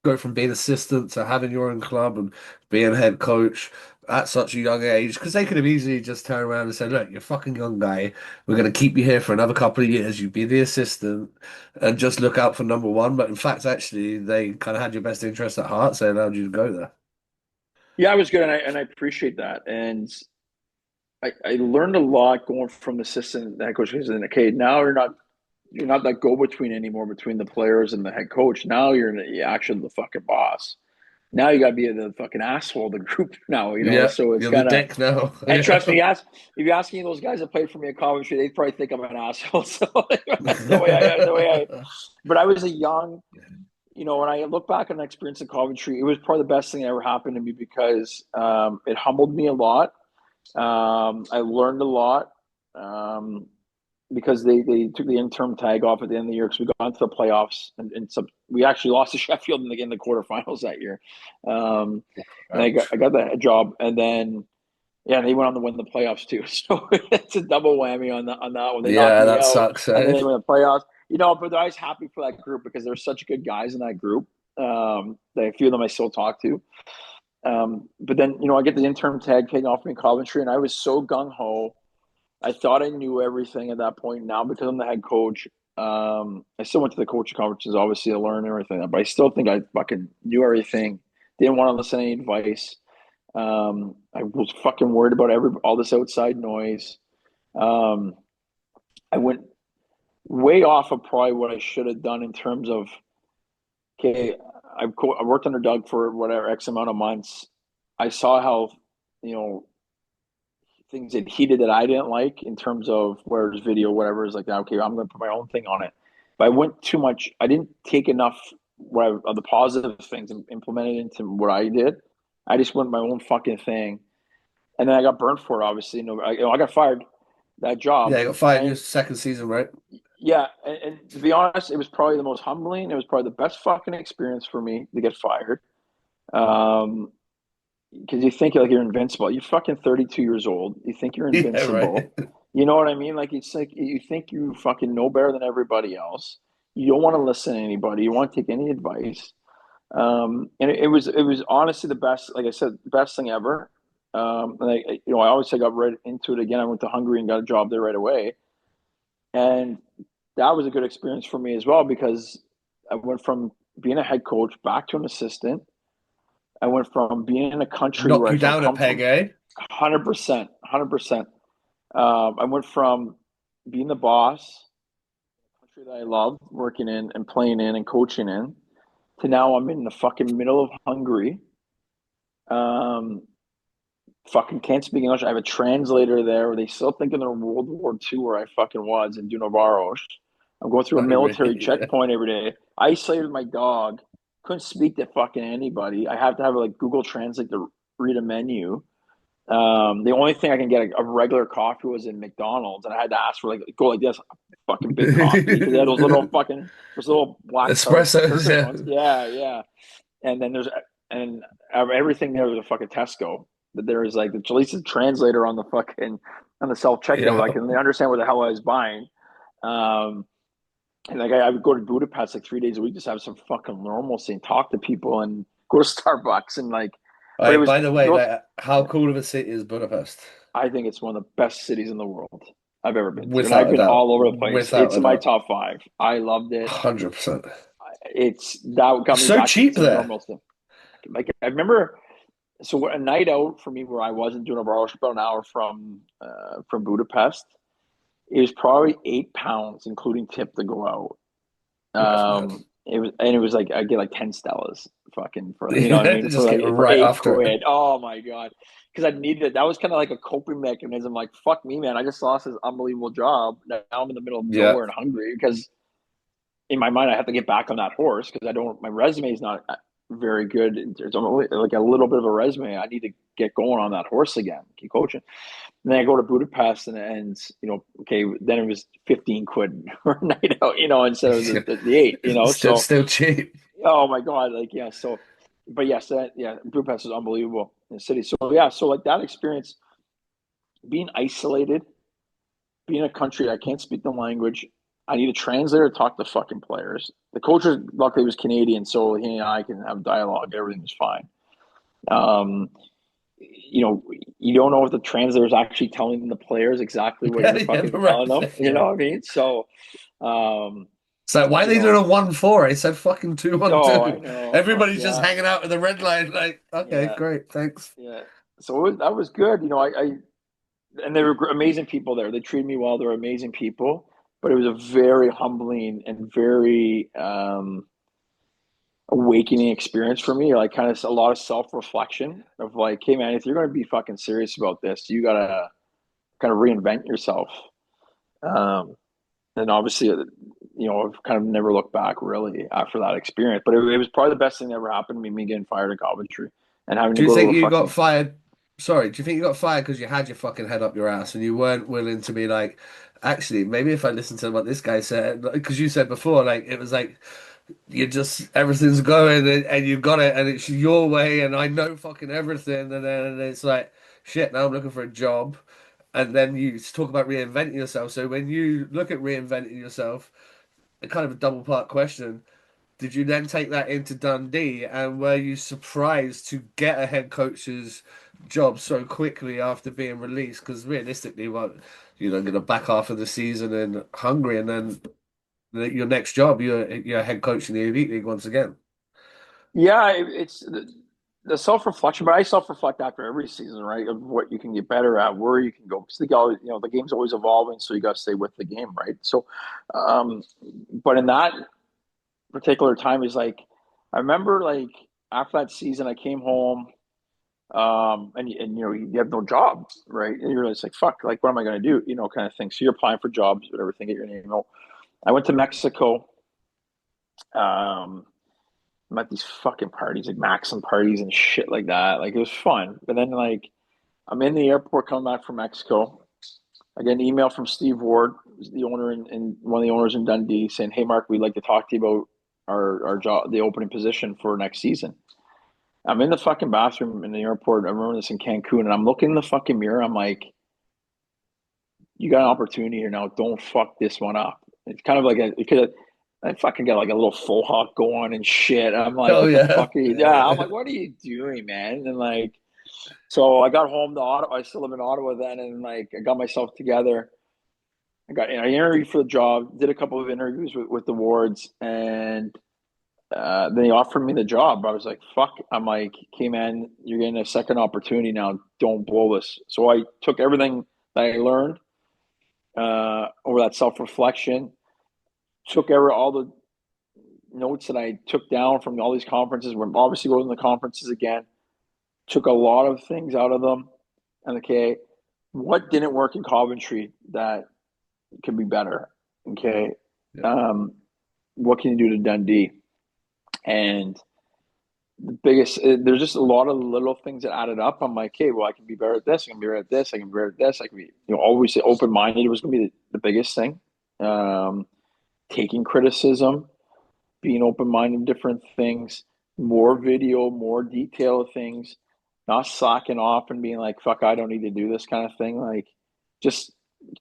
go from being assistant to having your own club and being head coach at such a young age. Because they could have easily just turned around and said, "Look, you're a fucking young guy. We're going to keep you here for another couple of years. You be the assistant and just look out for number one." But in fact, actually, they kind of had your best interest at heart, so they allowed you to go there. Yeah, I was good, and I appreciate that. And I learned a lot going from the assistant to head coach. Because okay, now you're not that go between anymore between the players and the head coach. Now you're actually the fucking boss. Now you got to be the fucking asshole of the group now. Yeah, So it's you're the kind of. dick now. And trust Yeah. me, if you ask any of those guys that played for me at Coventry, they'd probably think I'm an asshole. So that's the way I. But I was a young, when I look back on the experience at Coventry, it was probably the best thing that ever happened to me, because it humbled me a lot. I learned a lot, because they took the interim tag off at the end of the year, because we got into the playoffs, and we actually lost to Sheffield in the quarterfinals that year. Um, and I Ouch. got that job, and then yeah, they went on to win the playoffs too. So it's a double whammy on that one. They knocked Yeah, me that out, sucks, and then eh? they win the playoffs. But I was happy for that group, because there's such good guys in that group. That a few of them I still talk to. But then I get the interim tag taken off me in Coventry, and I was so gung ho. I thought I knew everything at that point. Now, because I'm the head coach, I still went to the coaching conferences, obviously, to learn everything. But I still think I fucking knew everything. Didn't want to listen to any advice. I was fucking worried about all this outside noise. Um, I went way off of probably what I should have done in terms of, okay, I worked under Doug for whatever X amount of months. I saw how, you know, things had heated that I didn't like in terms of where there's video, whatever, is like, okay, I'm going to put my own thing on it. But I went too much. I didn't take enough of the positive things and implement it into what I did. I just went my own fucking thing, and then I got burnt for it. Obviously, I got fired that Yeah, job, you got fired in your and second season, right? yeah, and to be honest, it was probably the most humbling. It was probably the best fucking experience for me to get fired. Um, because you think like you're invincible. You're fucking 32 years old. You think you're Yeah, right. invincible. You know what I mean? Like it's like you think you fucking know better than everybody else. You don't want to listen to anybody. You want to take any advice. And it was honestly the best. Like I said, the best thing ever. And I always got right into it again. I went to Hungary and got a job there right away, and that was a good experience for me as well, because I went from being a head coach back to an assistant. I went from being in a country Knock where I you don't down a come peg, from. eh? 100%, 100%. I went from being the boss, country that I love working in and playing in and coaching in, to now I'm in the fucking middle of Hungary. Um, fucking can't speak English. I have a translator there where they still think they're in World War II where I fucking was in Dunabaros. I'm going through a Oh, military really? Yeah. checkpoint every day. Isolated my dog. Couldn't speak to fucking anybody. I have to have like Google Translate to read a menu. The only thing I can get a regular coffee was in McDonald's, and I had to ask for like go like this, fucking big coffee, because they had those little black Espressos, perfect yeah. ones. Yeah, yeah. And then there's and everything there was a fucking Tesco. But there was like at least a translator on the fucking on the self checkout. Yeah. Like, and they understand what the hell I was buying. Um, and like I would go to Budapest like 3 days a week, just have some fucking normalcy and talk to people and go to Starbucks and like. But it Like, was by the way, those. like, how cool of a city is Budapest? I think it's one of the best cities in the world I've ever been to, and I've Without a been doubt. all over the place. Without It's a in my doubt. top five. I loved it. 100%. It's that got me So back into cheap some there. normalcy. Like I remember, so a night out for me where I wasn't doing a bar trip about an hour from Budapest. It was probably £8, including tip, to go out. That's mad. It was like I get like 10 Stellas fucking for you know what I mean Just get for right eight after it. quid. Oh my god. Because I needed it. That was kind of like a coping mechanism. Like, fuck me, man. I just lost this unbelievable job. Now I'm in the middle of Yeah. nowhere and hungry because in my mind I have to get back on that horse because I don't my resume is not very good. There's like a little bit of a resume. I need to get going on that horse again, keep coaching. And then I go to Budapest and okay, then it was 15 quid for a night out, instead of the eight, So Still cheap. oh my god, like yeah, so but yes, Budapest is unbelievable in the city. So yeah, so like that experience, being isolated, being in a country I can't speak the language. I need a translator to talk to fucking players. The coach was luckily was Canadian, so he and I can have dialogue. Everything was fine. Um, you don't know if the translator is actually telling the players exactly what Yeah, you're yeah, fucking the telling right them. thing. You know Yeah. what I mean? So, um, So why are you they doing know, a 1-4? I said fucking two one oh, I two. know. Everybody's just Yeah, hanging out at the red line. Like, okay, yeah, great, thanks. yeah. So that was good. And they were amazing people there. They treated me well. They were amazing people, but it was a very humbling and very awakening experience for me. Like, kind of a lot of self reflection of like, hey man, if you're going to be fucking serious about this, you gotta kind of reinvent yourself. Um, and obviously, I've kind of never looked back really after that experience. But it was probably the best thing that ever happened to me getting fired at Coventry and having to Do you go to think a you got fucking. fired? Sorry, do you think you got fired because you had your fucking head up your ass and you weren't willing to be like, actually, maybe if I listen to what this guy said, because you said before, like it was like you just everything's going and you got it and it's your way and I know fucking everything and then it's like shit. Now I'm looking for a job, and then you talk about reinventing yourself. So when you look at reinventing yourself, a kind of a double part question. Did you then take that into Dundee, and were you surprised to get a head coach's job so quickly after being released? Because realistically, what going to back half of the season in Hungary, and then your next job, you're head coach in the Elite League once again. Yeah, it's the self reflection, but I self reflect after every season, right? Of what you can get better at, where you can go, because the game's always evolving, so you got to stay with the game, right? So, um, but in that particular time, is like I remember like after that season, I came home. And you have no job, right? And you're just like, fuck, like, what am I going to do? Kind of thing. So you're applying for jobs, whatever, thing at your name. I went to Mexico. Um, I'm at these fucking parties, like Maxim parties and shit like that. Like, it was fun. But then, like, I'm in the airport coming back from Mexico. I get an email from Steve Ward, the owner and one of the owners in Dundee, saying, "Hey, Mark, we'd like to talk to you about our job, the opening position for next season." I'm in the fucking bathroom in the airport. I remember this in Cancun, and I'm looking in the fucking mirror. I'm like, "You got an opportunity here now. Don't fuck this one up." It's kind of like I fucking got like a little full hawk going and shit. I'm like, Oh "What the yeah, fuck are you?" yeah, Yeah, I'm yeah. like, "What are you doing, man?" And like, so I got home to Ottawa. I still live in Ottawa then, and like, I got myself together. I interviewed for the job, did a couple of interviews with the wards, and then he offered me the job. I was like, fuck. I'm like, okay, man, you're getting a second opportunity now. Don't blow this. So I took everything that I learned over that self reflection, took all the notes that I took down from all these conferences. We're obviously going to the conferences again, took a lot of things out of them. And okay, what didn't work in Coventry that could be better? Okay. Yeah. Um, what can you do to Dundee? And the biggest there's just a lot of little things that added up. I'm like, okay, well, I can be better at this, I can be better at this, I can be better at this, I can be, always open-minded was going to be the biggest thing. um Taking criticism, being open-minded to different things, more video, more detail of things, not slacking off and being like, fuck, I don't need to do this kind of thing. Like, just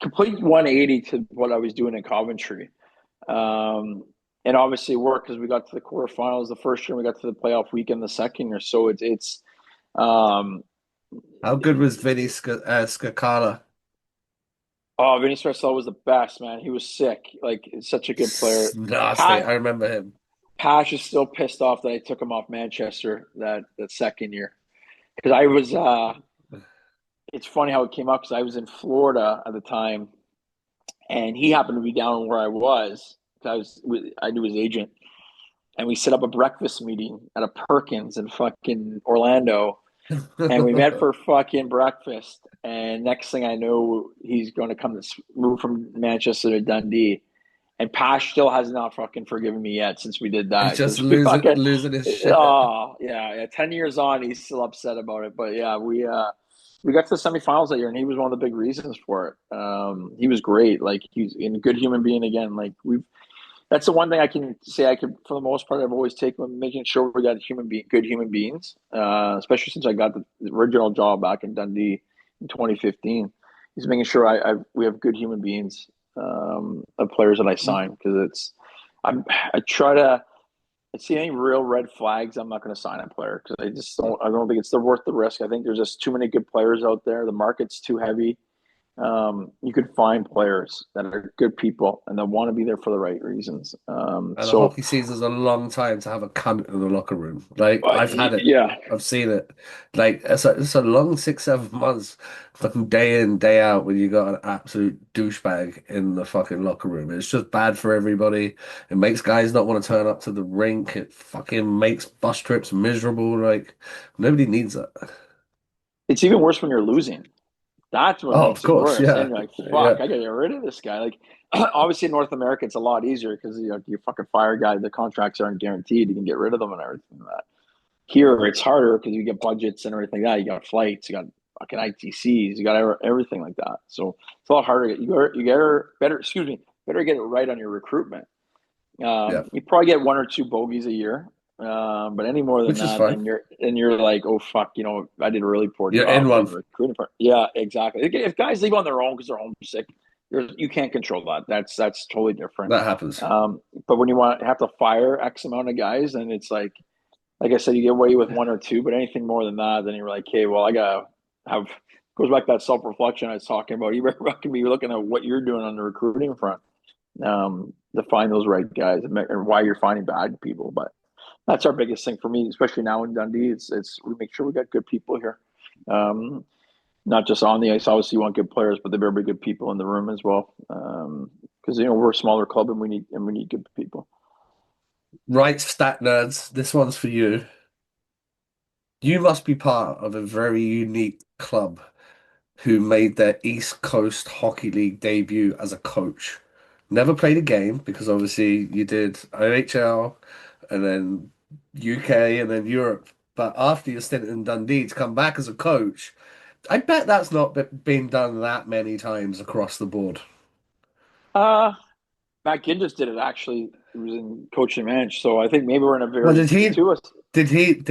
complete 180 to what I was doing in Coventry. Um, and obviously it worked because we got to the quarterfinals the first year, we got to the playoff weekend the second year. So um, How good was Vinny Scicala? oh, Vinny Marcel was the best, man. He was sick. Like, such a good player. Nasty. Pat I remember him. Pash is still pissed off that I took him off Manchester that second year because I was. It's funny how it came up because I was in Florida at the time, and he happened to be down where I was. I knew his agent, and we set up a breakfast meeting at a Perkins in fucking Orlando, and we met for fucking breakfast. And next thing I know, he's going to come to move from Manchester to Dundee. And Pash still has not fucking forgiven me yet since we did He's that just because we losing fucking losing his shit. oh yeah, 10 years on he's still upset about it. But yeah, we got to the semifinals that year and he was one of the big reasons for it. He was great. Like he's a good human being again. Like we've that's the one thing I can say I could for the most part I've always taken making sure we got good human beings. Especially since I got the original job back in Dundee in 2015. He's making sure we have good human beings of players that I sign because I try to see any real red flags. I'm not going to sign a player because I don't think it's worth the risk. I think there's just too many good players out there. The market's too heavy. You could find players that are good people and that want to be there for the right reasons. And a hockey season's a long time to have a cunt in the locker room. Like I've had it. Yeah, I've seen it. Like it's a long 6, 7 months, fucking day in, day out when you got an absolute douchebag in the fucking locker room. It's just bad for everybody. It makes guys not want to turn up to the rink. It fucking makes bus trips miserable. Like nobody needs that. it's even worse when you're losing. That's what Oh, of makes it course, worse. yeah. Then you're like, Yeah. fuck, I gotta get rid of this guy. Like, obviously in North America, it's a lot easier because you fucking fire a guy, the contracts aren't guaranteed. You can get rid of them and everything like that. Here, it's harder because you get budgets and everything like that. You got flights, you got fucking ITCs, you got everything like that. So it's a lot harder. You get better. Excuse me, better get it right on your recruitment. Yeah. You probably get one or two bogeys a year, but any more than Which is that, fine. then you're like, oh fuck, I did a really poor You're in job on one. the recruiting part. Yeah, exactly. If guys leave on their own because they're homesick, you can't control that. That's totally different. That happens. But when you have to fire X amount of guys, then it's like I said, you get away with one or two, but anything more than that, then you're like, hey, well, I gotta have goes back to that self reflection I was talking about. You better be looking at what you're doing on the recruiting front to find those right guys and why you're finding bad people. But that's our biggest thing for me, especially now in Dundee. It's we make sure we got good people here, um, not just on the ice. Obviously, you want good players, but there better be good people in the room as well. Because we're a smaller club and we need good people. Right, stat nerds. This one's for you. You must be part of a very unique club who made their East Coast Hockey League debut as a coach. Never played a game because obviously you did OHL and then UK and then Europe. But after your stint in Dundee to come back as a coach, I bet that's not been done that many times across the board. Uh, Matt Gindis did it actually. He was in coach and manage, so I think maybe we're in a Well, very did he to us. did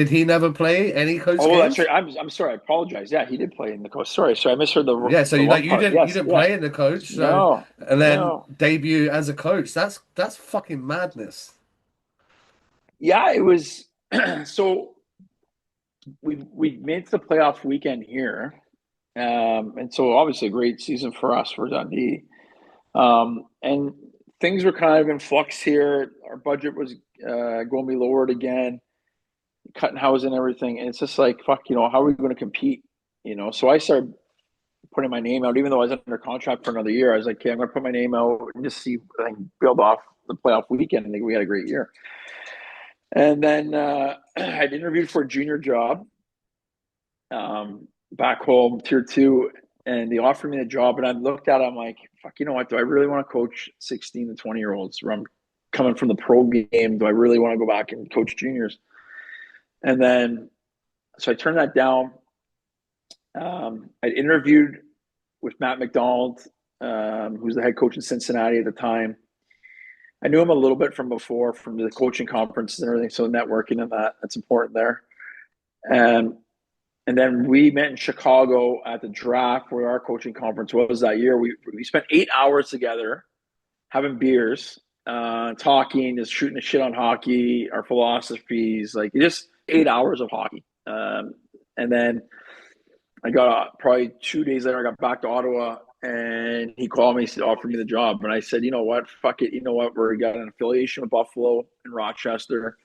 he never play any coach Oh, that's right. games? I'm sorry. I apologize. Yeah, he did play in the coach. Sorry, I misheard Yeah, so the you one like part. you Yes, didn't yes. play in the coach, so No, and then no. debut as a coach. That's fucking madness. Yeah, it was. So we made it to the playoff weekend here, and so obviously a great season for us for Dundee. And things were kind of in flux here. Our budget was going to be lowered again, cutting housing and everything. And it's just like, fuck, how are we going to compete? So I started putting my name out, even though I was under contract for another year. I was like, okay, I'm going to put my name out and just see if I can build off the playoff weekend. I think we had a great year. And then I'd interviewed for a junior job back home, tier two, and they offered me the job. And I looked at it, I'm like, fuck, you know what? Do I really want to coach 16 to 20-year-olds where I'm coming from the pro game? Do I really want to go back and coach juniors? And then, so I turned that down. I interviewed with Matt McDonald, who's the head coach in Cincinnati at the time. I knew him a little bit from before, from the coaching conferences and everything. So networking and that's important there. And and then we met in Chicago at the draft where our coaching conference was that year. We spent 8 hours together having beers, talking, just shooting the shit on hockey, our philosophies, like just 8 hours of hockey. And then I got probably 2 days later, I got back to Ottawa and he called me, offered me the job. And I said, you know what, fuck it. You know what, we got an affiliation with Buffalo and Rochester.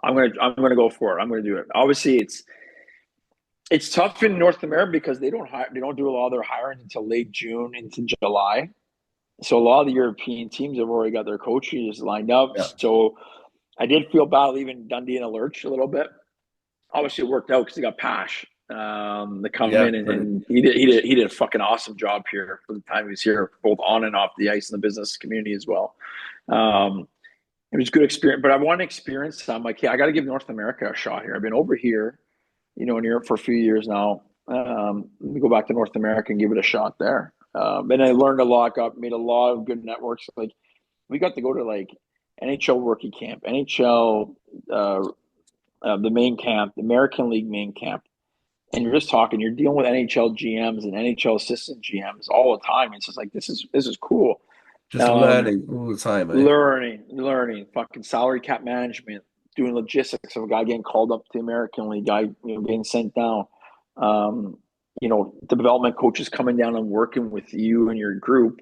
I'm gonna go for it. I'm gonna do it. Obviously, it's tough in North America because they don't do a lot of their hiring until late June into July. So a lot of the European teams have already got their coaches lined up. Yeah, So I did feel bad leaving Dundee in a lurch a little bit. Obviously, it worked out because they got Pash to come yeah, in, brilliant. and he did a fucking awesome job here for the time he was here, both on and off the ice in the business community as well. Um, it was a good experience, but I want to experience. So I'm like, yeah, I got to give North America a shot here. I've been over here, in Europe for a few years now. Let me go back to North America and give it a shot there. And I learned a lot, made a lot of good networks. Like we got to go to like NHL rookie camp, NHL, the main camp, the American League main camp, and you're just talking. You're dealing with NHL GMs and NHL assistant GMs all the time. It's just like this is cool. Just Um, learning all the time, eh? learning, fucking salary cap management, doing logistics of a guy getting called up to the American League, guy getting sent down. Um, the development coaches coming down and working with you and your group.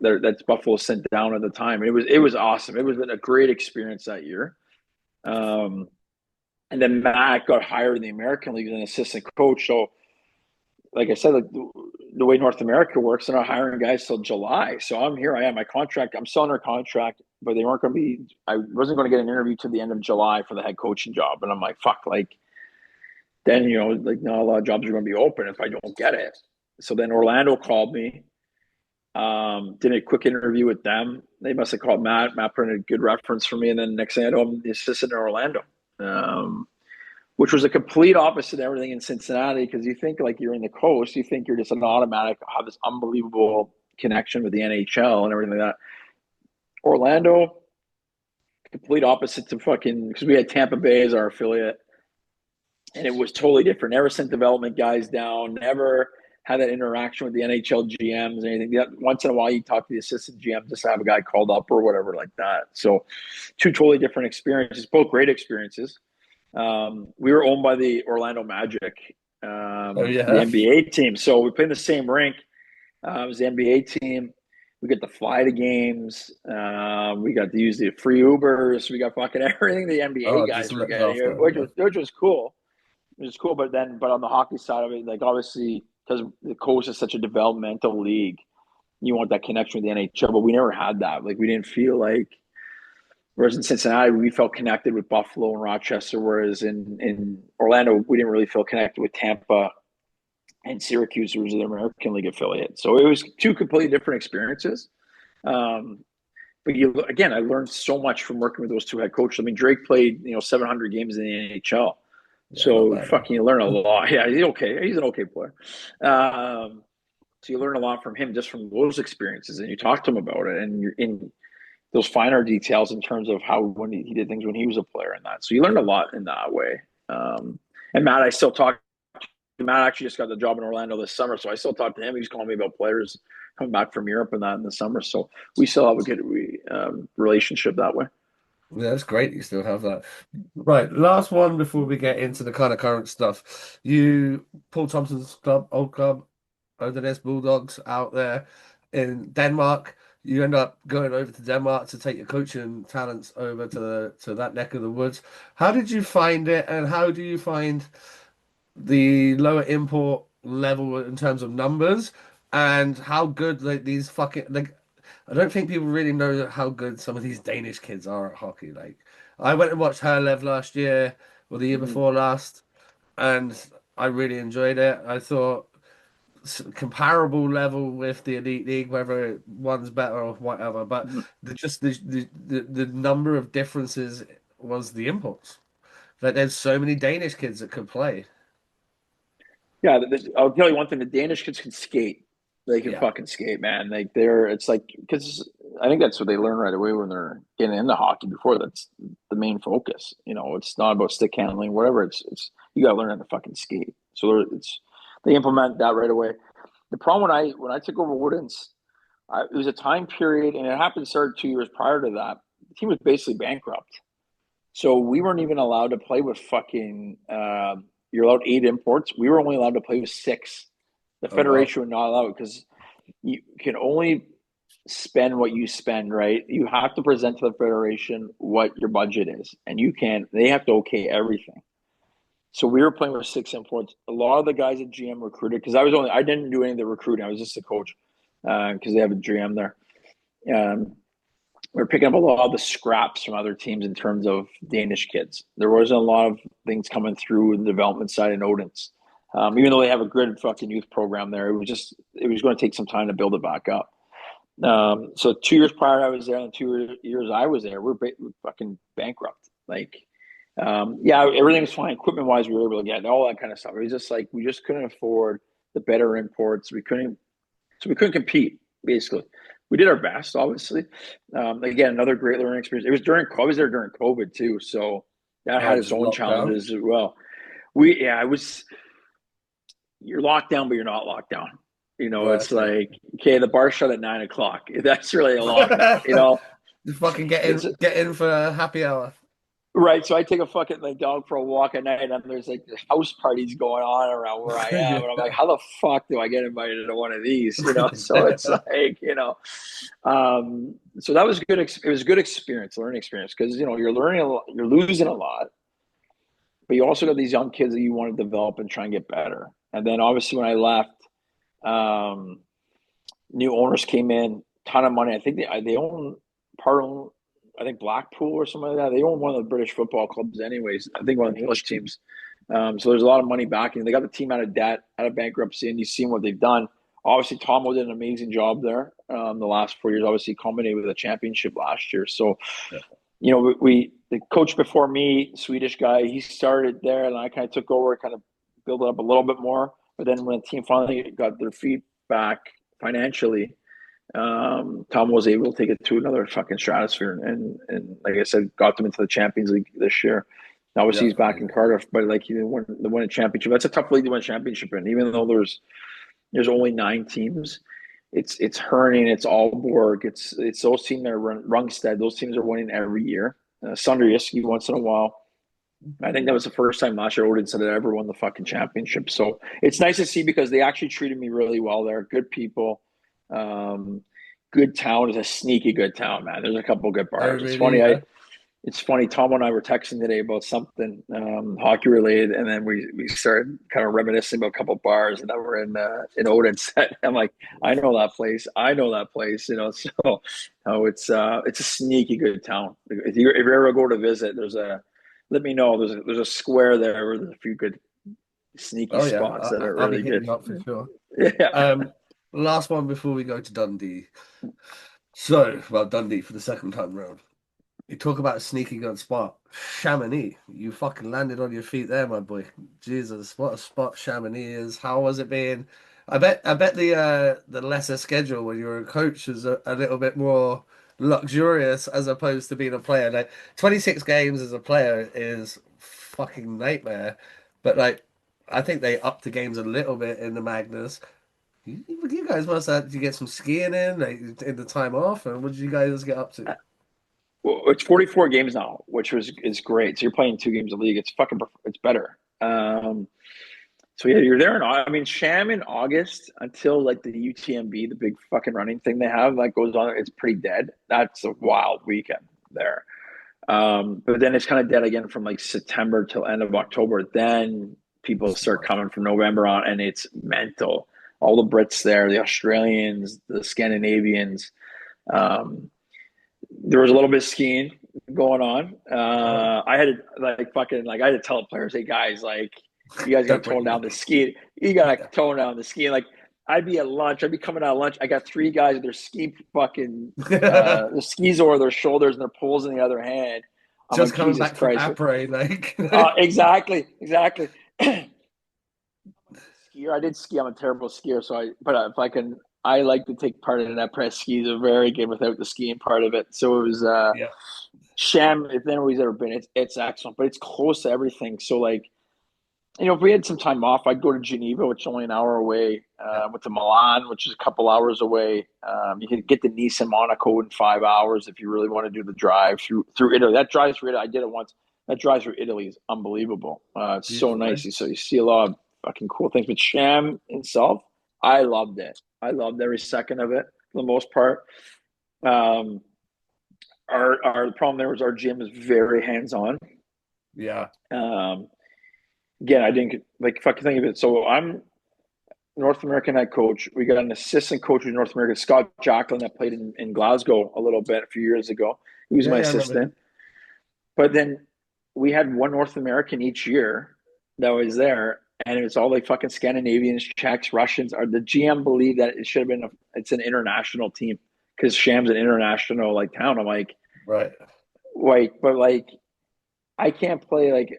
That's Buffalo sent down at the time. It was awesome. It was a great experience that year. Um, and then Matt got hired in the American League as an assistant coach. So like I said, like the way North America works, they're not hiring guys till July. So I'm here. I am my contract. I'm still under contract, but they weren't going to be. I wasn't going to get an interview to the end of July for the head coaching job, and I'm like, fuck, like then like not a lot of jobs are going to be open if I don't get it. So then Orlando called me. Did a quick interview with them. They must have called Matt. Matt put in a good reference for me, and then next thing I know, I'm the assistant in Orlando. Which was a complete opposite of everything in Cincinnati because you think like you're in the coast, you think you're just an automatic, have this unbelievable connection with the NHL and everything like that. Orlando, complete opposite to fucking because we had Tampa Bay as our affiliate, and it was totally different. Never sent development guys down, never had that interaction with the NHL GMs or anything. Once in a while, you talk to the assistant GM just to have a guy called up or whatever like that. So, two totally different experiences, both great experiences. We were owned by the Orlando Magic, Oh the yeah. NBA team. So we play in the same rink. It was the NBA team. We get to fly to games. We got to use the free Ubers. We got fucking everything the NBA Oh, just guys were looked getting here, after. which was cool. It was cool, but on the hockey side of it, like obviously because the coast is such a developmental league, you want that connection with the NHL. But we never had that. Like we didn't feel like. Whereas in Cincinnati, we felt connected with Buffalo and Rochester, whereas in Orlando, we didn't really feel connected with Tampa and Syracuse, who was the American League affiliate. So it was two completely different experiences. Um, but again, I learned so much from working with those two head coaches. I mean, Drake played 700 games in the NHL, Yeah, not so bad. fucking you learn a lot. Yeah, he's okay. He's an okay player. So you learn a lot from him just from those experiences, and you talk to him about it, and you're in those finer details in terms of how when he did things when he was a player and that. So you learned a lot in that way. And Matt, I still talk. Matt actually just got the job in Orlando this summer, so I still talk to him. He's calling me about players coming back from Europe and that in the summer. So we still have a good relationship that way. Yeah, that's great. You still have that. Right. Last one before we get into the kind of current stuff. Paul Thompson's club, old club, Odense Bulldogs out there in Denmark. You end up going over to Denmark to take your coaching talents over to that neck of the woods. How did you find it, and how do you find the lower import level in terms of numbers, and how good these fucking like I don't think people really know how good some of these Danish kids are at hockey. Like I went and watched Herlev last year or the year Mm-hmm. before last, and I really enjoyed it. I thought comparable level with the Elite League, whether one's better or whatever, but Mm-hmm. the number of differences was the imports. Like there's so many Danish kids that could play. Yeah, I'll tell you one thing: the Danish kids can skate. They can Yeah. fucking skate, man. Like they're it's like because I think that's what they learn right away when they're getting into hockey. Before that's the main focus. It's not about stick handling, whatever. It's you got to learn how to fucking skate. So they implement that right away. The problem when I took over Woodens, it was a time period, and it happened to start 2 years prior to that. The team was basically bankrupt, so we weren't even allowed to play with fucking. You're allowed 8 imports. We were only allowed to play with 6. The Oh wow. federation would not allow it because you can only spend what you spend, right? You have to present to the federation what your budget is, and you can't. They have to okay everything. So we were playing with 6 imports. A lot of the guys at GM recruited because I didn't do any of the recruiting. I was just a coach because they have a GM there. Um, we were picking up a lot of the scraps from other teams in terms of Danish kids. There wasn't a lot of things coming through the development side in Odense. Even though they have a good fucking youth program there, it was going to take some time to build it back up. So 2 years prior I was there, and 2 years I was there, we're fucking bankrupt. Like, yeah, everything was fine. Equipment wise, we were able to get all that kind of stuff. It was just like we just couldn't afford the better imports. So we couldn't compete. Basically, we did our best. Obviously, again, another great learning experience. I was there during COVID too, so that Oh, had its just own locked down. challenges as well. It was you're locked down, but you're not locked down. Right. It's like, okay, the bar shut at 9 o'clock. That's really a lockdown. Just fucking It's get in for a happy hour. right. So I take a fucking like dog for a walk at night, and there's like house parties going on around where I am, and I'm like, how the fuck do I get invited to one of these? So it's like, so that was good. It was a good experience, learning experience, because you're learning a lot, you're losing a lot, but you also got these young kids that you want to develop and try and get better. And then obviously when I left, um, new owners came in, ton of money. I think they own part of, I think Blackpool or something like that. They own one of the British football clubs, anyways. I think one of the English teams. So there's a lot of money backing. They got the team out of debt, out of bankruptcy, and you've seen what they've done. Obviously, Tomo did an amazing job there the last 4 years. Obviously, culminated with a championship last year. So, we the coach before me, Swedish guy, he started there, and I kind of took over, kind of build it up a little bit more. But then when the team finally got their feet back financially, Tom was able to take it to another fucking stratosphere, and like I said, got them into the Champions League this year. Obviously, Yeah. he's back in Cardiff, but like they won a championship. That's a tough league to win a championship in, even though there's only 9 teams. It's Herning, it's Aalborg, it's those teams that are Rungstad. Those teams are winning every year. Sunderjyski once in a while. I think that was the first time last year Odense had ever won the fucking championship. So it's nice to see because they actually treated me really well there. Good people. Good town. Is a sneaky good town, man. There's a couple good Oh, bars. It's really? funny. Yeah. It's funny. Tom and I were texting today about something hockey related, and then we started kind of reminiscing about a couple bars, and then we're in Odense. I'm like, I know that place. I know that place. So it's a sneaky good town. If you ever go to visit, let me know. There's a square there where there's a few good sneaky Oh yeah. spots that are I'll be really hitting good. you up for sure. Yeah. Last one before we go to Dundee. So, well, Dundee for the second time round. You talk about a sneaky good spot. Chamonix. You fucking landed on your feet there, my boy. Jesus, what a spot Chamonix is. How was it being? I bet the lesser schedule when you were a coach was a little bit more luxurious as opposed to being a player. Like 26 games as a player is fucking nightmare. But like I think they upped the games a little bit in the Magnus. You guys must have did you get some skiing in like in the time off, and what did you guys get up to? Well, it's 44 games now, which is great. So you're playing 2 games a league. It's better. So yeah, you're there I mean, Sham in August until like the UTMB, the big fucking running thing they have that goes on. It's pretty dead. That's a wild weekend there. But then it's kind of dead again from like September till end of October. Then people start coming from November on, and it's mental. All the Brits there, the Australians, the Scandinavians. There was a little bit of skiing going on. Oh, I had to I had to tell players, hey guys, like you guys got don't to break tone the down the bank. skiing. You got to Yeah. tone down the skiing. Like I'd be at lunch. I'd be coming out of lunch. I got 3 guys with their ski fucking the skis over their shoulders and their poles in the other hand. I'm Just like, coming Jesus back from Christ. Apre, like Exactly, exactly. Skier. I did ski. I'm a terrible skier, so but if I can, I like to take part in that press skis are very good without the skiing part of it. So it was Yeah. Sham, if anybody's ever been, it's excellent, but it's close to everything. So like, if we had some time off, I'd go to Geneva, which is only an hour away. Yeah. Went to Milan, which is a couple hours away. You can get to Nice and Monaco in 5 hours if you really want to do the drive through Italy. That drive through Italy, I did it once. That drive through Italy is unbelievable. It's so Beautiful, eh? nice. So you see a lot of fucking cool things. But Sham itself, I loved it. I loved every second of it for the most part. Um, our the problem there was our gym is very hands on. Yeah. Um, again, I didn't like if I can think of it. So I'm North American head coach. We got an assistant coach in North America, Scott Jacklin, that played in Glasgow a little bit a few years ago. He was Yeah, my yeah, I remember assistant. him. But then we had one North American each year that was there, and it was all like fucking Scandinavians, Czechs, Russians. Or the GM believed that it should have been it's an international team because Sham's an international like town. I'm like, Right. wait, but like I can't play like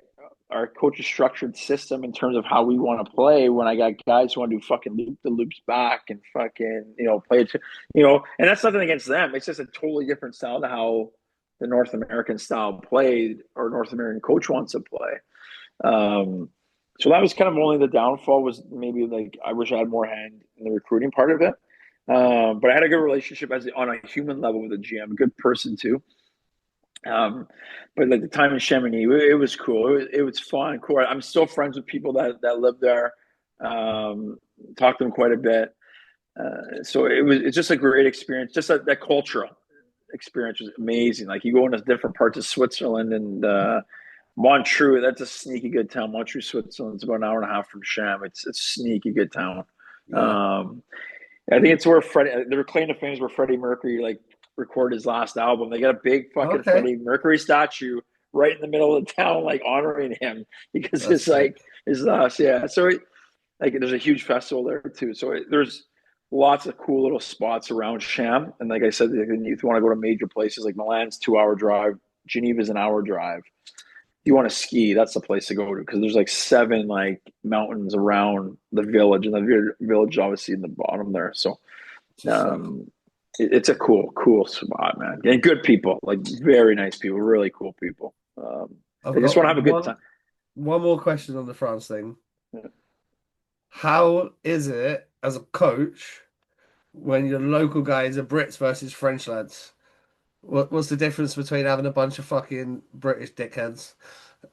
our coach's structured system in terms of how we want to play when I got guys who want to do fucking loop the loops back and fucking, play it, and that's nothing against them. It's just a totally different style to how the North American style played or North American coach wants to play. Um, so that was kind of only the downfall was maybe like I wish I had more hand in the recruiting part of it. But I had a good relationship on a human level with the GM, a good person too. But like the time in Chamonix, it was cool. It was fun, cool. I'm still friends with people that live there. Um, Talk to them quite a bit. So it's just a great experience. Just that cultural experience was amazing. Like you go into different parts of Switzerland and Montreux. That's a sneaky good town. Montreux, Switzerland. It's about an hour and a half from Cham. It's a sneaky good town. Yeah. Um, I think it's where their claim to fame is where Freddie Mercury like recorded his last album. They got a big fucking Okay. Freddie Mercury statue right in the middle of the town, like honoring him because That's it's sick. like his last. Yeah, so like there's a huge festival there too. So there's lots of cool little spots around Sham. And like I said, if you want to go to major places like Milan's 2 hour drive, Geneva's an hour drive. If you want to ski, that's the place to go to because there's like 7 like mountains around the village, and the village obviously in the bottom there. So Just sick. um, it's a cool spot, man. And good people, like very nice people, really cool people. I've They just got want to have a good one time. one more question on the France thing. Yeah. How is it as a coach when your local guys are Brits versus French lads? What's the difference between having a bunch of fucking British dickheads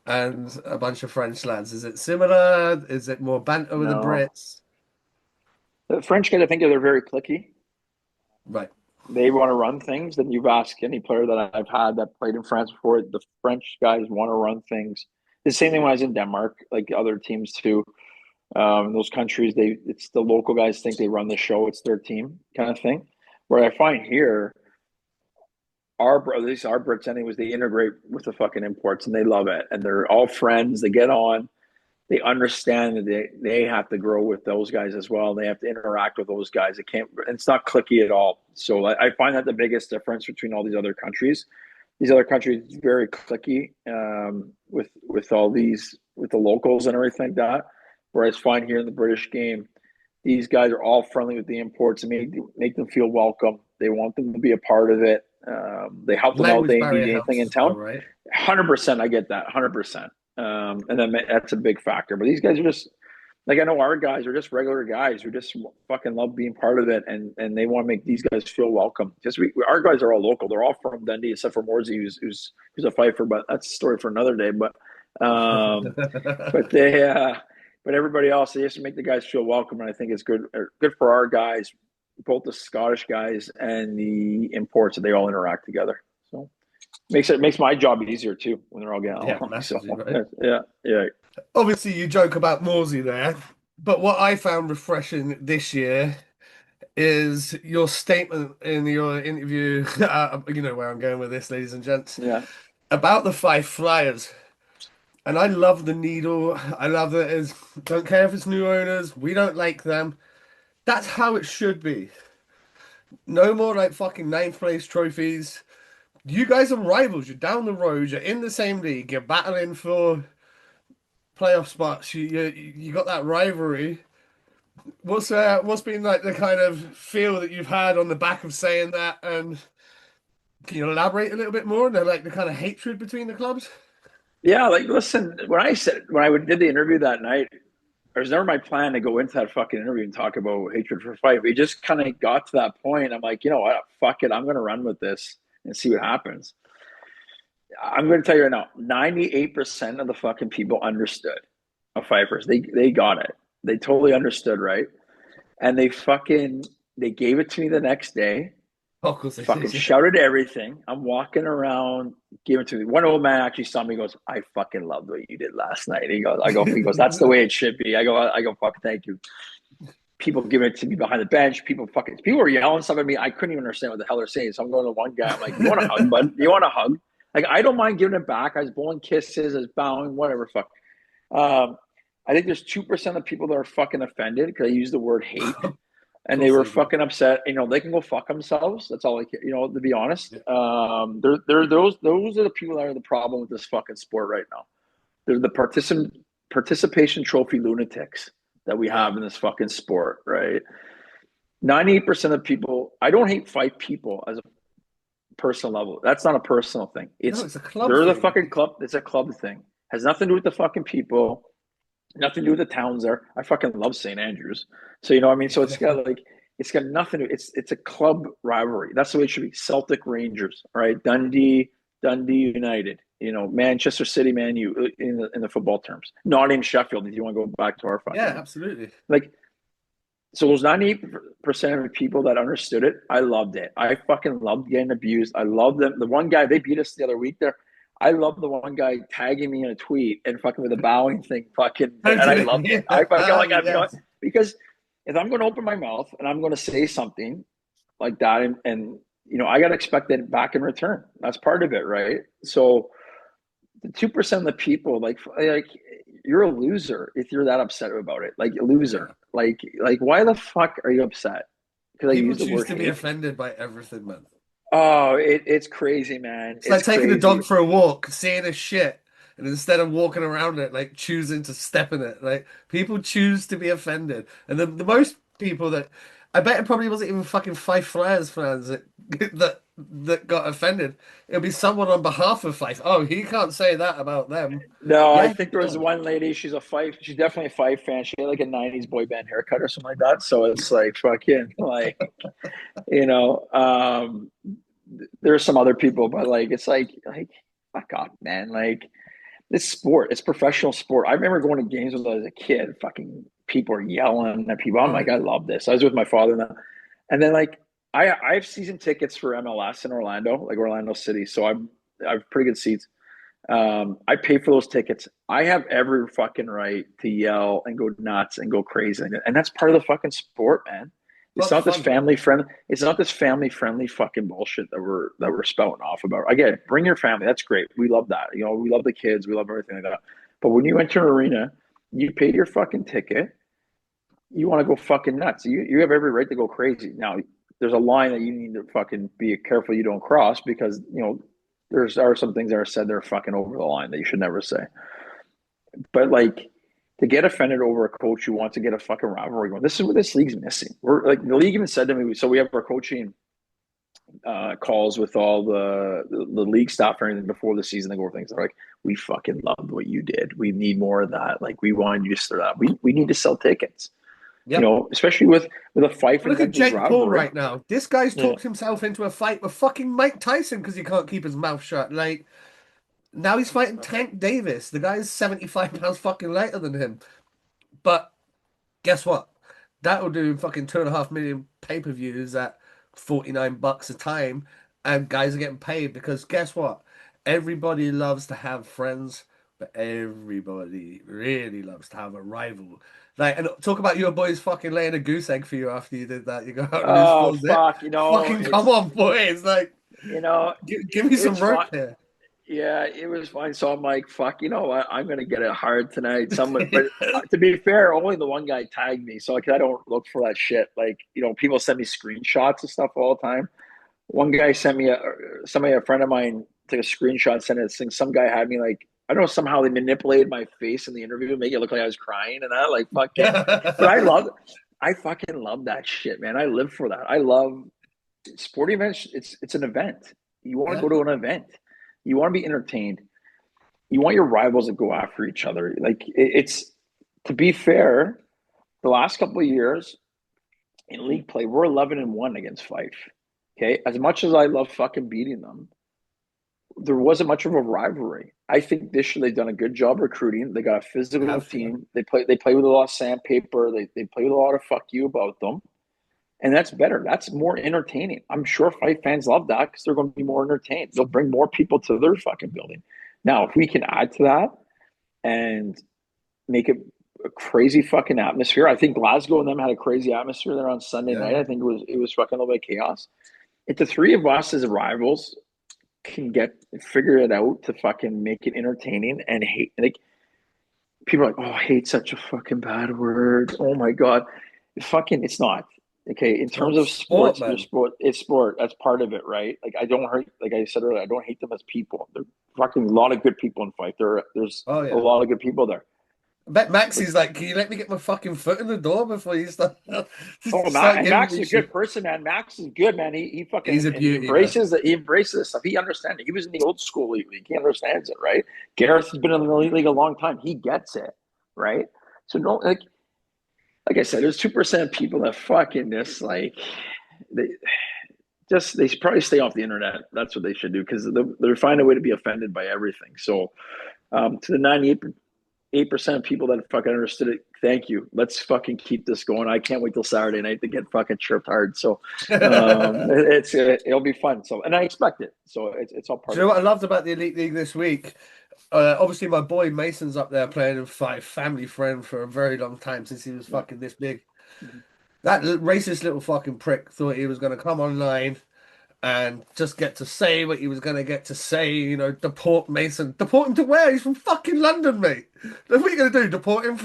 and a bunch of French lads? Is it similar? Is it more banter with the No, Brits? the French guys, I think they're very clicky. Right. They want to run things. And you've asked any player that I've had that played in France before, the French guys want to run things. The same thing when I was in Denmark, like other teams too. Those countries, it's the local guys think they run the show. It's their team kind of thing. Where I find here, at least our Brits anyways, they integrate with the fucking imports and they love it. And they're all friends. They get on. They understand that they have to grow with those guys as well. They have to interact with those guys. It's not clicky at all. So I find that the biggest difference between all these other countries. These other countries very clicky with all these with the locals and everything like that. Whereas fine here in the British game, these guys are all friendly with the imports and make them feel welcome. They want them to be a part of it. They help them out. Language They need barrier anything helps in as well, town. right? 100%, I get that. 100%. And then that's a big factor. But these guys are just like I know our guys are just regular guys who just fucking love being part of it, and they want to make these guys feel welcome. Just our guys are all local. They're all from Dundee, except for Morsey, who's a fifer. But that's a story for another day. Um, but they but everybody else, they just make the guys feel welcome, and I think it's good for our guys, both the Scottish guys and the imports, that they all interact together. So makes my job easier too when they're all getting Yeah, along. So massively, right? yeah. Obviously, you joke about Morsey there, but what I found refreshing this year is your statement in your interview. You know where I'm going with this, ladies and gents, Yeah. about the five flyers. And I love the needle. I love that it's don't care if it's new owners. We don't like them. That's how it should be. No more like fucking ninth place trophies. You guys are rivals. You're down the road. You're in the same league. You're battling for playoff spots. You got that rivalry. What's been like the kind of feel that you've had on the back of saying that, and can you elaborate a little bit more on the kind of hatred between the clubs? Yeah, like listen, when I did the interview that night, it was never my plan to go into that fucking interview and talk about hatred for fight. We just kind of got to that point. I'm like, you know what? Fuck it. I'm going to run with this and see what happens. I'm going to tell you right now, 98% of the fucking people understood of Fifers. They got it. They totally understood, right? And they gave it to me the next day. Oh, of course they Fucking did. Yeah. shouted everything. I'm walking around, giving it to me. One old man actually saw me. He goes, "I fucking loved what you did last night." He goes, "That's the way it should be." I go, "Fuck, thank you." People giving it to me behind the bench. People were yelling stuff at me. I couldn't even understand what the hell they're saying. So I'm going to one guy. I'm like, "You want a hug, bud? You want a hug?" Like I don't mind giving it back. I was blowing kisses, I was bowing, whatever. Fuck. Um, I think there's 2% of people that are fucking offended because I use the word hate, Of and they course were they do. fucking upset. You know, they can go fuck themselves. That's all I can. You know, to be honest, Yeah. those are the people that are the problem with this fucking sport right now. They're the participation trophy lunatics that we Yeah. have in this fucking sport, right? 98% of people, I don't hate five people as a personal level. That's not a personal thing. No, It's it's a club they're the thing. fucking club. It's a club thing. Has nothing to do with the fucking people. Nothing to do with the towns there. I fucking love St. Andrews. So you know what I mean? So it's got nothing to it's a club rivalry. That's the way it should be. Celtic Rangers, all right? Dundee United, you know, Manchester City, Man U in the football terms. Nottingham Sheffield, if you want to go back to our Yeah, fucking thing. absolutely. Like so those 98% of the people that understood it, I loved it. I fucking loved getting abused. I loved them. The one guy, they beat us the other week there. I love the one guy tagging me in a tweet and fucking with a bowing thing, fucking, How and I did it? loved it. I fucking Yeah. like, Yes. because if I'm going to open my mouth and I'm going to say something like that, and you know, I got to expect it back in return. That's part of it, right? So the 2% of the people, like you're a loser if you're that upset about it. Like a Yeah. loser. Like why the fuck are you upset? Because I People use the choose word to be hate. offended by everything, man. Oh, it's crazy, man. It's It's like taking a dog crazy. for a walk, seeing a shit, and instead of walking around it, like choosing to step in it. Like people choose to be offended, and the most people that I bet it probably wasn't even fucking Fife Flyers fans that that got offended. It'll be someone on behalf of Fife. Oh, he can't say that about them. No, I Yeah, he think there was can. one lady. She's definitely a Fife fan. She had like a '90s boy band haircut or something like that. So it's like fucking like you know. There's some other people, but like it's like fuck off, man. Like it's sport. It's professional sport. I remember going to games when I was a kid. Fucking people are yelling at people. I'm Oh like, I yeah. love this. I was with my father now, and then like I have season tickets for MLS in Orlando, like Orlando City. So I have pretty good seats. I pay for those tickets. I have every fucking right to yell and go nuts and go crazy, and that's part of the fucking sport, man. It's Part of the not this fun, man. family friendly. It's not this family friendly fucking bullshit that we're spouting off about. Again, bring your family. That's great. We love that. You know, we love the kids. We love everything like that. But when you enter an arena, you pay your fucking ticket. You want to go fucking nuts. You have every right to go crazy. Now, there's a line that you need to fucking be careful you don't cross because you know there's are some things that are said that are fucking over the line that you should never say. But like to get offended over a coach who wants to get a fucking rivalry going, this is what this league's missing. We're like the league even said to me, so we have our coaching calls with all the league staff and everything before the season. They go over things. They're like, we fucking loved what you did. We need more of that. Like we wanted you to start that. We need to sell tickets. You Yep. know, especially with a Fife and Look at Dundee Jake Paul rivalry. right now. This guy's Yeah. talked himself into a fight with fucking Mike Tyson because he can't keep his mouth shut. Like now he's fighting Tank Davis. The guy's 75 pounds fucking lighter than him. But guess what? That'll do fucking 2.5 million pay-per-views at $49 a time, and guys are getting paid because guess what? Everybody loves to have friends, but everybody really loves to have a rival. Like, and talk about your boys fucking laying a goose egg for you after you did that. You go out and lose Oh 4-0. fuck, you know, Fucking come it's on, boys! Like, you know, give me some it's rope fun. here. Yeah, it was fun. So I'm like, fuck, you know what? I'm gonna get it hard tonight. But to be fair, only the one guy tagged me, so like I don't look for that shit. Like, you know, people send me screenshots of stuff all the time. One guy sent me a friend of mine took a screenshot, sent it. Saying some guy had me like, I don't know, somehow they manipulated my face in the interview to make it look like I was crying and that, like fucking. But I love, I fucking love that shit, man. I live for that. I love sporting events. It's an event. You want to Yeah, go to an event. You want to be entertained. You want your rivals to go after each other. Like it's to be fair, the last couple of years in league play, we're 11-1 against Fife. Okay, as much as I love fucking beating them, there wasn't much of a rivalry. I think this year they've done a good job recruiting. They got a physical have yeah. team. They play with a lot of sandpaper. They play with a lot of fuck you about them. And that's better. That's more entertaining. I'm sure fight fans love that because they're going to be more entertained. They'll bring more people to their fucking building. Now, if we can add to that and make it a crazy fucking atmosphere, I think Glasgow and them had a crazy atmosphere there on Sunday Yeah, night. yeah. I think it was fucking a little bit of chaos. If the three of us as rivals can figure it out to fucking make it entertaining and hate, like people are like, oh, hate such a fucking bad word. Oh my god, fucking, it's not. Okay, in No, terms of it's sport, sports, there's man. sport. It's sport. That's part of it, right? Like I don't hate. Like I said earlier, I don't hate them as people. There's fucking a lot of good people in fight. There's Oh a yeah. lot of good people there. I bet But Maxie's like, can you let me get my fucking foot in the door before you start oh, start giving Max is me a good shit? person, man. Max is good, man. He He's fucking a he beauty, man. embraces it. He embraces this stuff. He understands it. He was in the old school league. He understands it, right? Gareth has been in the elite league a long time. He gets it, right? So don't like I said, there's 2% of people that fucking this like they they should probably stay off the internet. That's what they should do because they're finding a way to be offended by everything. So to the 98% of people that fucking understood it, thank you. Let's fucking keep this going. I can't wait till Saturday night to get fucking chirped hard. So it'll be fun. So and I expect it. So it's all Do part you know of what it. I loved about the Elite League this week? Obviously, my boy Mason's up there playing in five, family friend for a very long time since he was Yeah. fucking this big. That racist little fucking prick thought he was going to come online and just get to say what he was going to get to say, deport Mason. Deport him to where? He's from fucking London, mate. What are you going to do? Deport him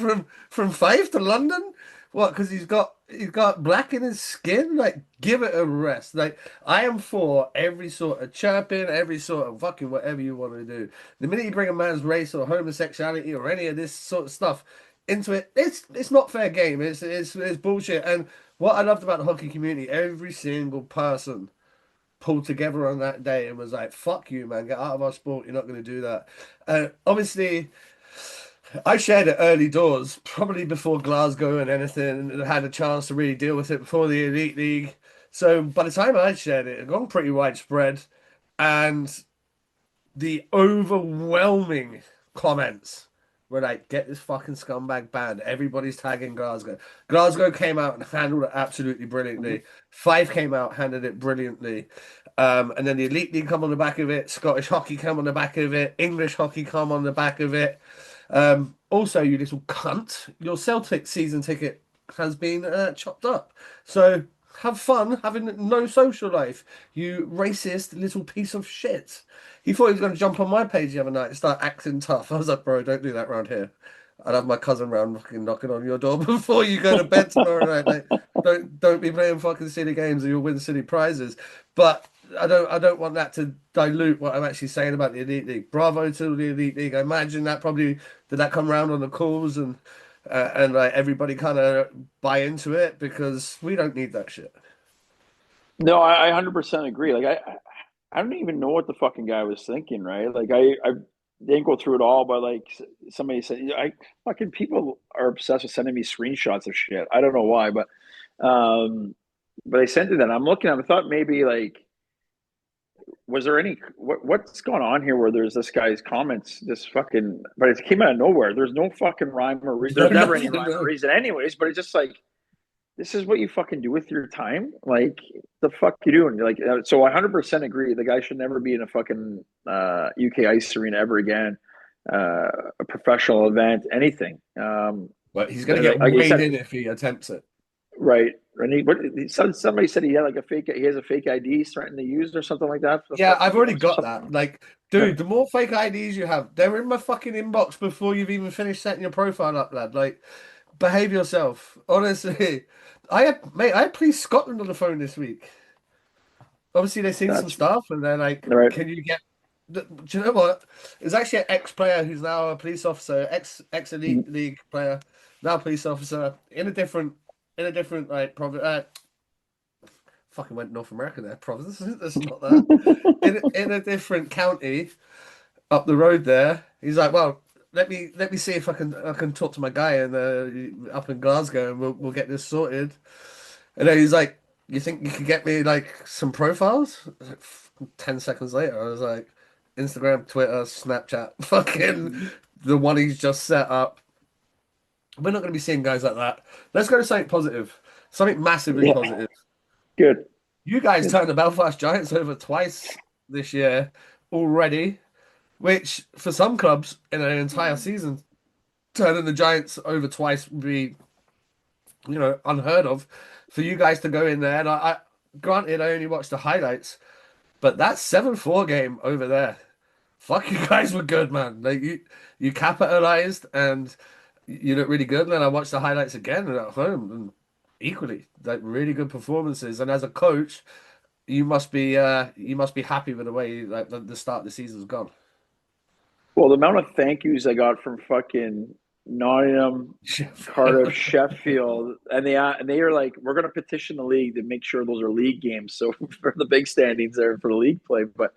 from Fife to London? What? Because he's got black in his skin? Like, give it a rest. Like, I am for every sort of chirping, every sort of fucking whatever you want to do. The minute you bring a man's race or homosexuality or any of this sort of stuff into it, it's not fair game. It's bullshit. And what I loved about the hockey community, every single person pulled together on that day and was like, "Fuck you, man! Get out of our sport. You're not going to do that." Obviously, I shared it early doors, probably before Glasgow and anything, and had a chance to really deal with it before the Elite League. So by the time I shared it, it had gone pretty widespread, and the overwhelming comments were like, "Get this fucking scumbag banned." Everybody's tagging Glasgow. Glasgow came out and handled it absolutely Mm-hmm. brilliantly. Five came out, handled it brilliantly. And then the Elite League come on the back of it. Scottish hockey come on the back of it. English hockey come on the back of it. Also, you little cunt, your Celtic season ticket has been chopped up. So have fun having no social life, you racist little piece of shit. He thought he was going to jump on my page the other night and start acting tough. I was like, bro, don't do that around here. I'd have my cousin round fucking knocking on your door before you go to bed tomorrow night. Like, don't be playing fucking silly games or you'll win silly prizes. But I don't want that to dilute what I'm actually saying about the Elite League. Bravo to the Elite League. I imagine that probably did that come round on the calls and like everybody kind of buy into it because we don't need that shit. No, I 100% agree. Like I don't even know what the fucking guy was thinking, right? Like I didn't go through it all, but like somebody said, I fucking people are obsessed with sending me screenshots of shit. I don't know why, um, but I sent it. That I'm looking at. I thought maybe like, was there any what's going on here? Where there's this guy's comments, this fucking, but it came out of nowhere. There's no fucking rhyme or reason. No, There's never any nothing. rhyme or No. reason, anyways. But it's just like this is what you fucking do with your time. Like the fuck you doing? Like so, I 100% agree. The guy should never be in a fucking UK ice arena ever again. A professional event, anything. But he's going But to get like you weighed said, in if he attempts it. right? And somebody said he had like a fake. He has a fake ID he's threatening to use or something like that for the Yeah, fucking I've already games or got something. that. Like, Yeah. dude, the more fake IDs you have, they're in my fucking inbox before you've even finished setting your profile up, lad. Like, behave yourself. Honestly, I had Police Scotland on the phone this week. Obviously, they've seen some That's stuff, and they're like, right. "Can you get?" Do you know what? It's actually an ex-player who's now a police officer, ex Elite League player, now police officer in a different in a different like province. Fucking went North America there. Province. That's not that. In a different county up the road there. He's like, well, let me see if I can talk to my guy and up in Glasgow and we'll get this sorted. And then he's like, you think you could get me like some profiles? I was like, 10 seconds later, I was like, Instagram, Twitter, Snapchat, fucking the one he's just set up. We're not going to be seeing guys like that. Let's go to something positive, something massively Yeah, positive. good. You guys Good. turned the Belfast Giants over twice this year already, which for some clubs in an entire season, turning the Giants over twice would be, unheard of. For you guys to go in there, and I granted I only watched the highlights, but that 7-4 game over there, fuck, you guys were good, man. Like you capitalized and you look really good. And then I watched the highlights again and at home and equally like really good performances. And as a coach, you must be happy with the way like the start of the season's gone. Well, the amount of thank yous I got from fucking Nottingham, Cardiff, Sheffield, and they are like, we're going to petition the league to make sure those are league games. So for the big standings there for the league play, but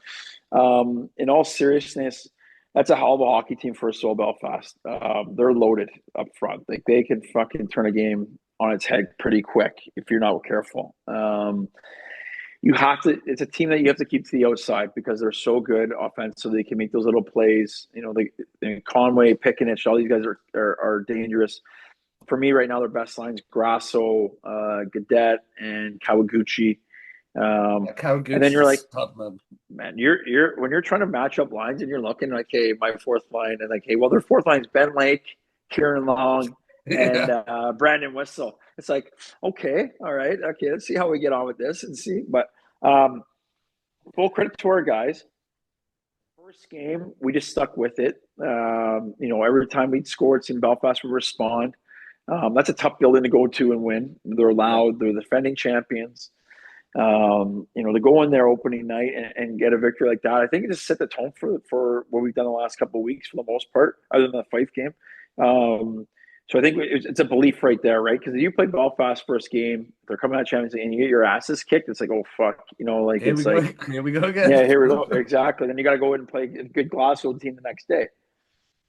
in all seriousness, that's a hell of a hockey team for Seoul Belfast. They're loaded up front. Like they can fucking turn a game on its head pretty quick if you're not careful. You have to. It's a team that you have to keep to the outside because they're so good offensively. They can make those little plays. Conway, Pickenich, all these guys are dangerous. For me right now, their best lines: Grasso, Gadet, and Kawaguchi. Um, Yeah, and then Kawaguchi's you're a like, stud, man. man, you're when you're trying to match up lines and you're looking like, hey, my fourth line, and like, hey, well, their fourth line is Ben Lake, Kieran Long, and Yeah. Brandon Whistle. It's like, okay, all right, okay, let's see how we get on with this and see. But um, full credit to our guys. First game, we just stuck with it. Every time we'd score, it's in Belfast, we respond. That's a tough building to go to and win. They're Yeah. loud. They're the defending champions. To go in there opening night and get a victory like that, I think it just set the tone for what we've done the last couple of weeks for the most part, other than the Fife game. So I think it's a belief right there, right? Because if you play Belfast first game, they're coming out Champions League, and you get your asses kicked. It's like, oh fuck, like Here we it's go. like, Here we go again. yeah, here we go, exactly. Then you got to go in and play a good Glasgow team the next day.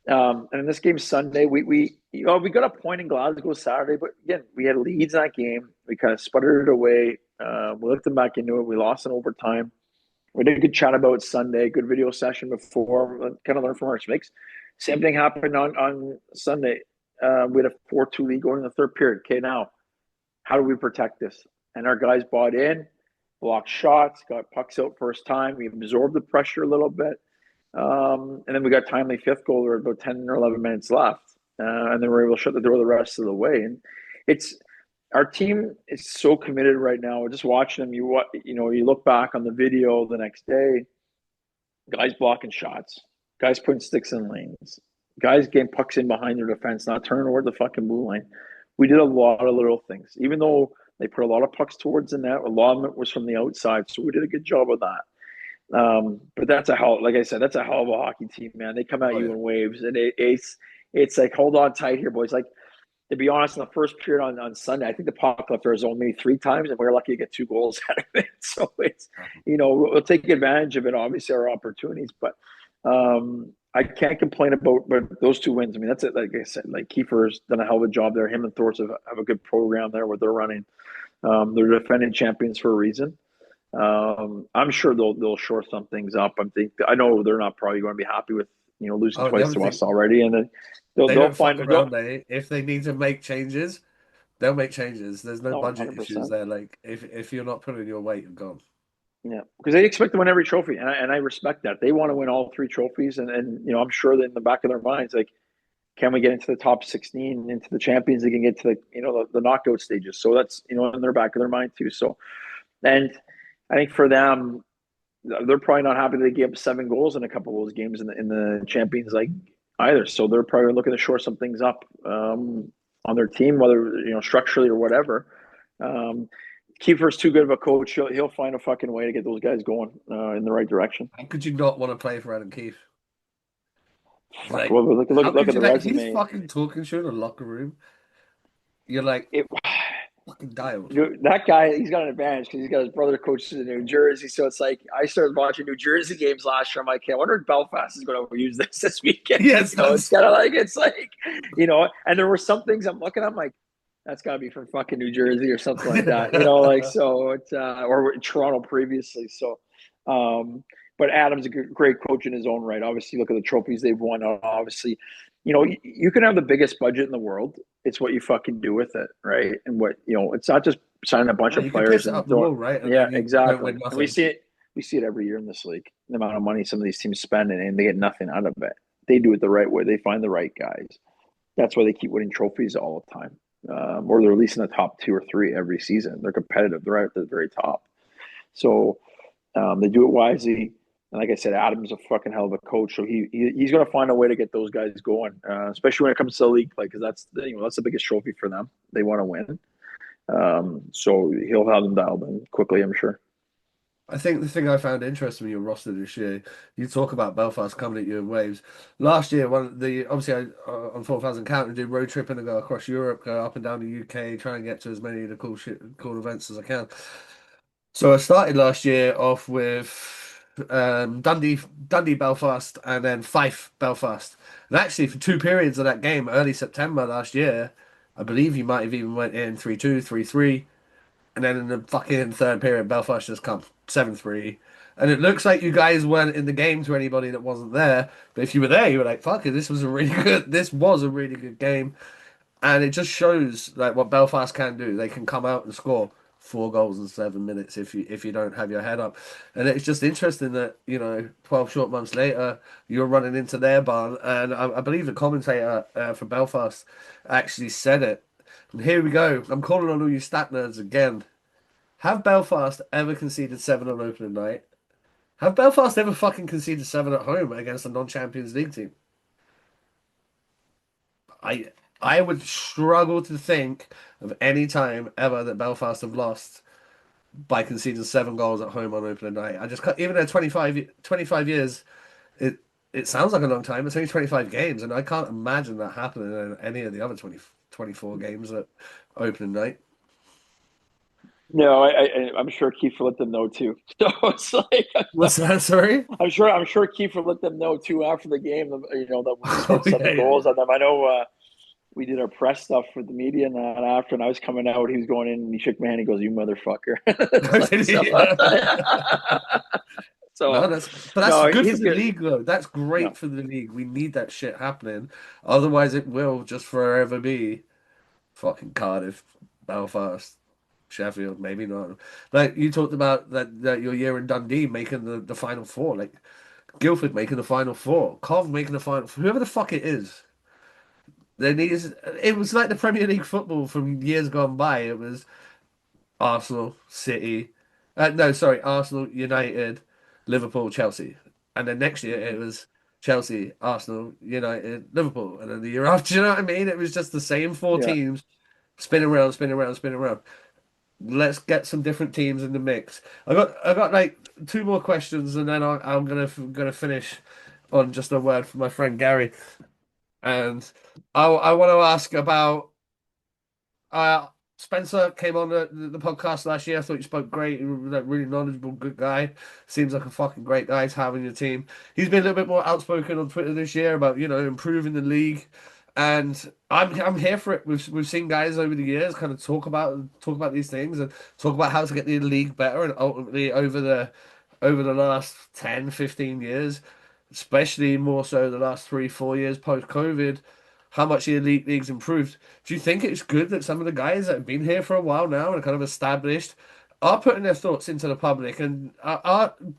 And in this game Sunday, we got a point in Glasgow Saturday, but again, we had leads in that game. We kind of sputtered it away. We looked them back into it. We lost in overtime. We did a good chat about Sunday, good video session before, kind of learn from our mistakes. Same thing happened on Sunday. We had a 4-2 lead going in the third period. Okay, now how do we protect this? And our guys bought in, blocked shots, got pucks out first time. We absorbed the pressure a little bit. And then we got timely fifth goal. There were about 10 or 11 minutes left. And then we were able to shut the door the rest of the way. And it's our team is so committed right now. Just watching them, you look back on the video the next day, guys blocking shots, guys putting sticks in lanes, guys getting pucks in behind their defense, not turning toward the fucking blue line. We did a lot of little things, even though they put a lot of pucks towards the net. A lot of it was from the outside, so we did a good job of that. But like I said, that's a hell of a hockey team, man. They come at Oh you yeah. in waves, and it's like hold on tight here, boys. Like to be honest, in the first period on Sunday, I think the puck left our zone maybe 3 times, and we were lucky to get 2 goals out of it. So it's we'll take advantage of it. Obviously, our opportunities, but I can't complain about but those 2 wins. I mean, that's it. Like I said, like Kiefer's done a hell of a job there. Him and Thorts have a good program there where they're running. They're defending champions for a reason. I'm sure they'll shore some things up. I know they're not probably going to be happy with losing Oh, the twice other to us thing, already, and then they they'll don't find fuck they'll around, mate. If they need to make changes, they'll make changes. There's no no budget issues 100%. there. Like if you're not putting your weight, you're gone. Yeah, because they expect to win every trophy, and I respect that. They want to win all 3 trophies, and I'm sure that in the back of their minds, like, can we get into the top 16, into the Champions League, and get to the knockout stages? So that's in their back of their mind too. So, and I think for them, they're probably not happy they gave up 7 goals in a couple of those games in the Champions League either. So they're probably looking to shore some things up on their team, whether structurally or whatever. Kiefer's too good of a coach. He'll find a fucking way to get those guys going in the right direction. How could you not want to play for Adam Keefe? Fuck, Like, well, how look could at you the like he's resume. fucking talking shit in the locker room? You're like, It. Fucking dialed. That guy, he's got an advantage because he's got his brother coaches in New Jersey. So it's like I started watching New Jersey games last year. I'm like, hey, I wonder if Belfast is going to use this weekend. Yes, It's that's kind of like and there were some things I'm looking. I'm like, that's got to be from fucking New Jersey or something like that. So it's or Toronto previously. So, but Adam's a great coach in his own right. Obviously, look at the trophies they've won. Obviously, you can have the biggest budget in the world. It's what you fucking do with it, right? And it's not just signing a bunch no, of you can players piss it up and the throwing. wall, right? And Yeah, then you don't exactly. win And we nothing. see it. We see it every year in this league. The amount of money some of these teams spend, and they get nothing out of it. They do it the right way. They find the right guys. That's why they keep winning trophies all the time, or they're at least in the top two or three every season. They're competitive. They're right at the very top. So they do it wisely. And like I said, Adam's a fucking hell of a coach. So he's going to find a way to get those guys going, especially when it comes to the league play, because that's the biggest trophy for them. They want to win. So he'll have them dialed in quickly, I'm sure. I think the thing I found interesting with your roster this year, you talk about Belfast coming at you in waves. Last year, one of the obviously on 4,000 count and do road tripping and go across Europe, go up and down the UK, try and get to as many of the cool events as I can. So I started last year off with Dundee, Belfast, and then Fife, Belfast. And actually, for two periods of that game, early September last year, I believe you might have even went in 3-2, 3-3. And then in the fucking third period, Belfast just come 7-3. And it looks like you guys weren't in the game to anybody that wasn't there. But if you were there, you were like, fuck it, this was a really good game. And it just shows like what Belfast can do. They can come out and score 4 goals in 7 minutes if you don't have your head up. And it's just interesting that, 12 short months later, you're running into their barn. And I believe the commentator for Belfast actually said it. And here we go. I'm calling on all you stat nerds again. Have Belfast ever conceded seven on opening night? Have Belfast ever fucking conceded seven at home against a non-Champions League team? I I would struggle to think of any time ever that Belfast have lost by conceding 7 goals at home on opening night. I just can't, even at 25 years, it it sounds like a long time. It's only 25 games, and I can't imagine that happening in any of the other 24 games at opening night. No, I'm sure Kiefer let them know too. So it's like What's that, sorry? I'm sure Kiefer let them know too after the game. That we Oh, scored yeah, seven yeah, goals yeah. on them. I know we did our press stuff for the media and that after, and I was coming out. He was going in and he shook my hand. He goes, "You motherfucker!" It's like so. No, So that's no, good for he's the good. league though. That's Yeah, great for the league. We need that shit happening. Otherwise, it will just forever be fucking Cardiff, Belfast, Sheffield. Maybe not. Like you talked about that your year in Dundee making the final four. Like Guildford making the final four, Cov making the final. Whoever the fuck it is, there needs. It was like the Premier League football from years gone by. It was Arsenal, City. No, sorry, Arsenal, United, Liverpool, Chelsea. And then next year it was Chelsea, Arsenal, United, Liverpool. And then the year after, you know what I mean? It was just the same four yeah. teams spinning around, spinning around, spinning around. Let's get some different teams in the mix. I got like two more questions, and then I'm gonna finish on just a word from my friend Gary. And I want to ask about Spencer came on the podcast last year. I thought you spoke great. You were like really knowledgeable, good guy. Seems like a fucking great guy to have in your team. He's been a little bit more outspoken on Twitter this year about improving the league, and I'm here for it. We've seen guys over the years kind of talk about these things and talk about how to get the league better, and ultimately over the last 10, 15 years, especially more so the last 3, 4 years post COVID, how much the elite league's improved. Do you think it's good that some of the guys that have been here for a while now and are kind of established are putting their thoughts into the public, and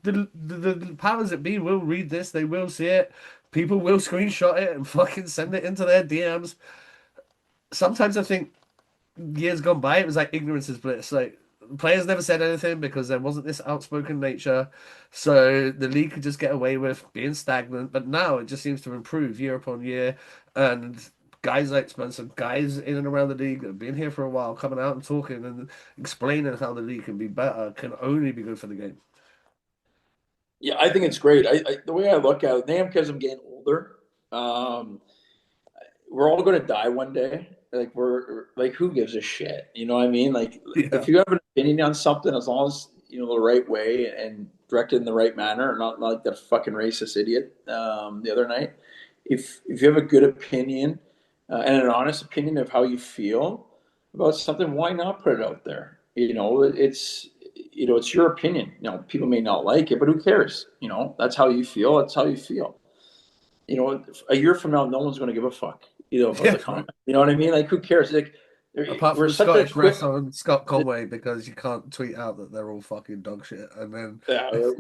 the powers that be will read this, they will see it, people will screenshot it and fucking send it into their DMs. Sometimes I think years gone by, it was like ignorance is bliss. Like players never said anything because there wasn't this outspoken nature, so the league could just get away with being stagnant. But now it just seems to improve year upon year, and guys like Spencer, guys in and around the league that have been here for a while, coming out and talking and explaining how the league can be better, can only be good for the game. Yeah, I think it's great. The way I look at it, now because I'm getting older, um, we're all going to die one day. Like we're like, who gives a shit? You know what I mean? Like Yeah. if you have an opinion on something, as long as you know the right way and directed in the right manner, not like that fucking racist idiot the other night. If you have a good opinion and an honest opinion of how you feel about something, why not put it out there? You know, it's your opinion. You know, people may not like it, but who cares? You know, that's how you feel. That's how you feel. You know, a year from now, no one's going to give a fuck, you know, about Yeah. the comment. You know what I mean? Like, who cares? Like, Apart from we're the such a Scottish quick. wrestler and Scott Conway, because you can't tweet out that they're all fucking dog shit and Yeah, then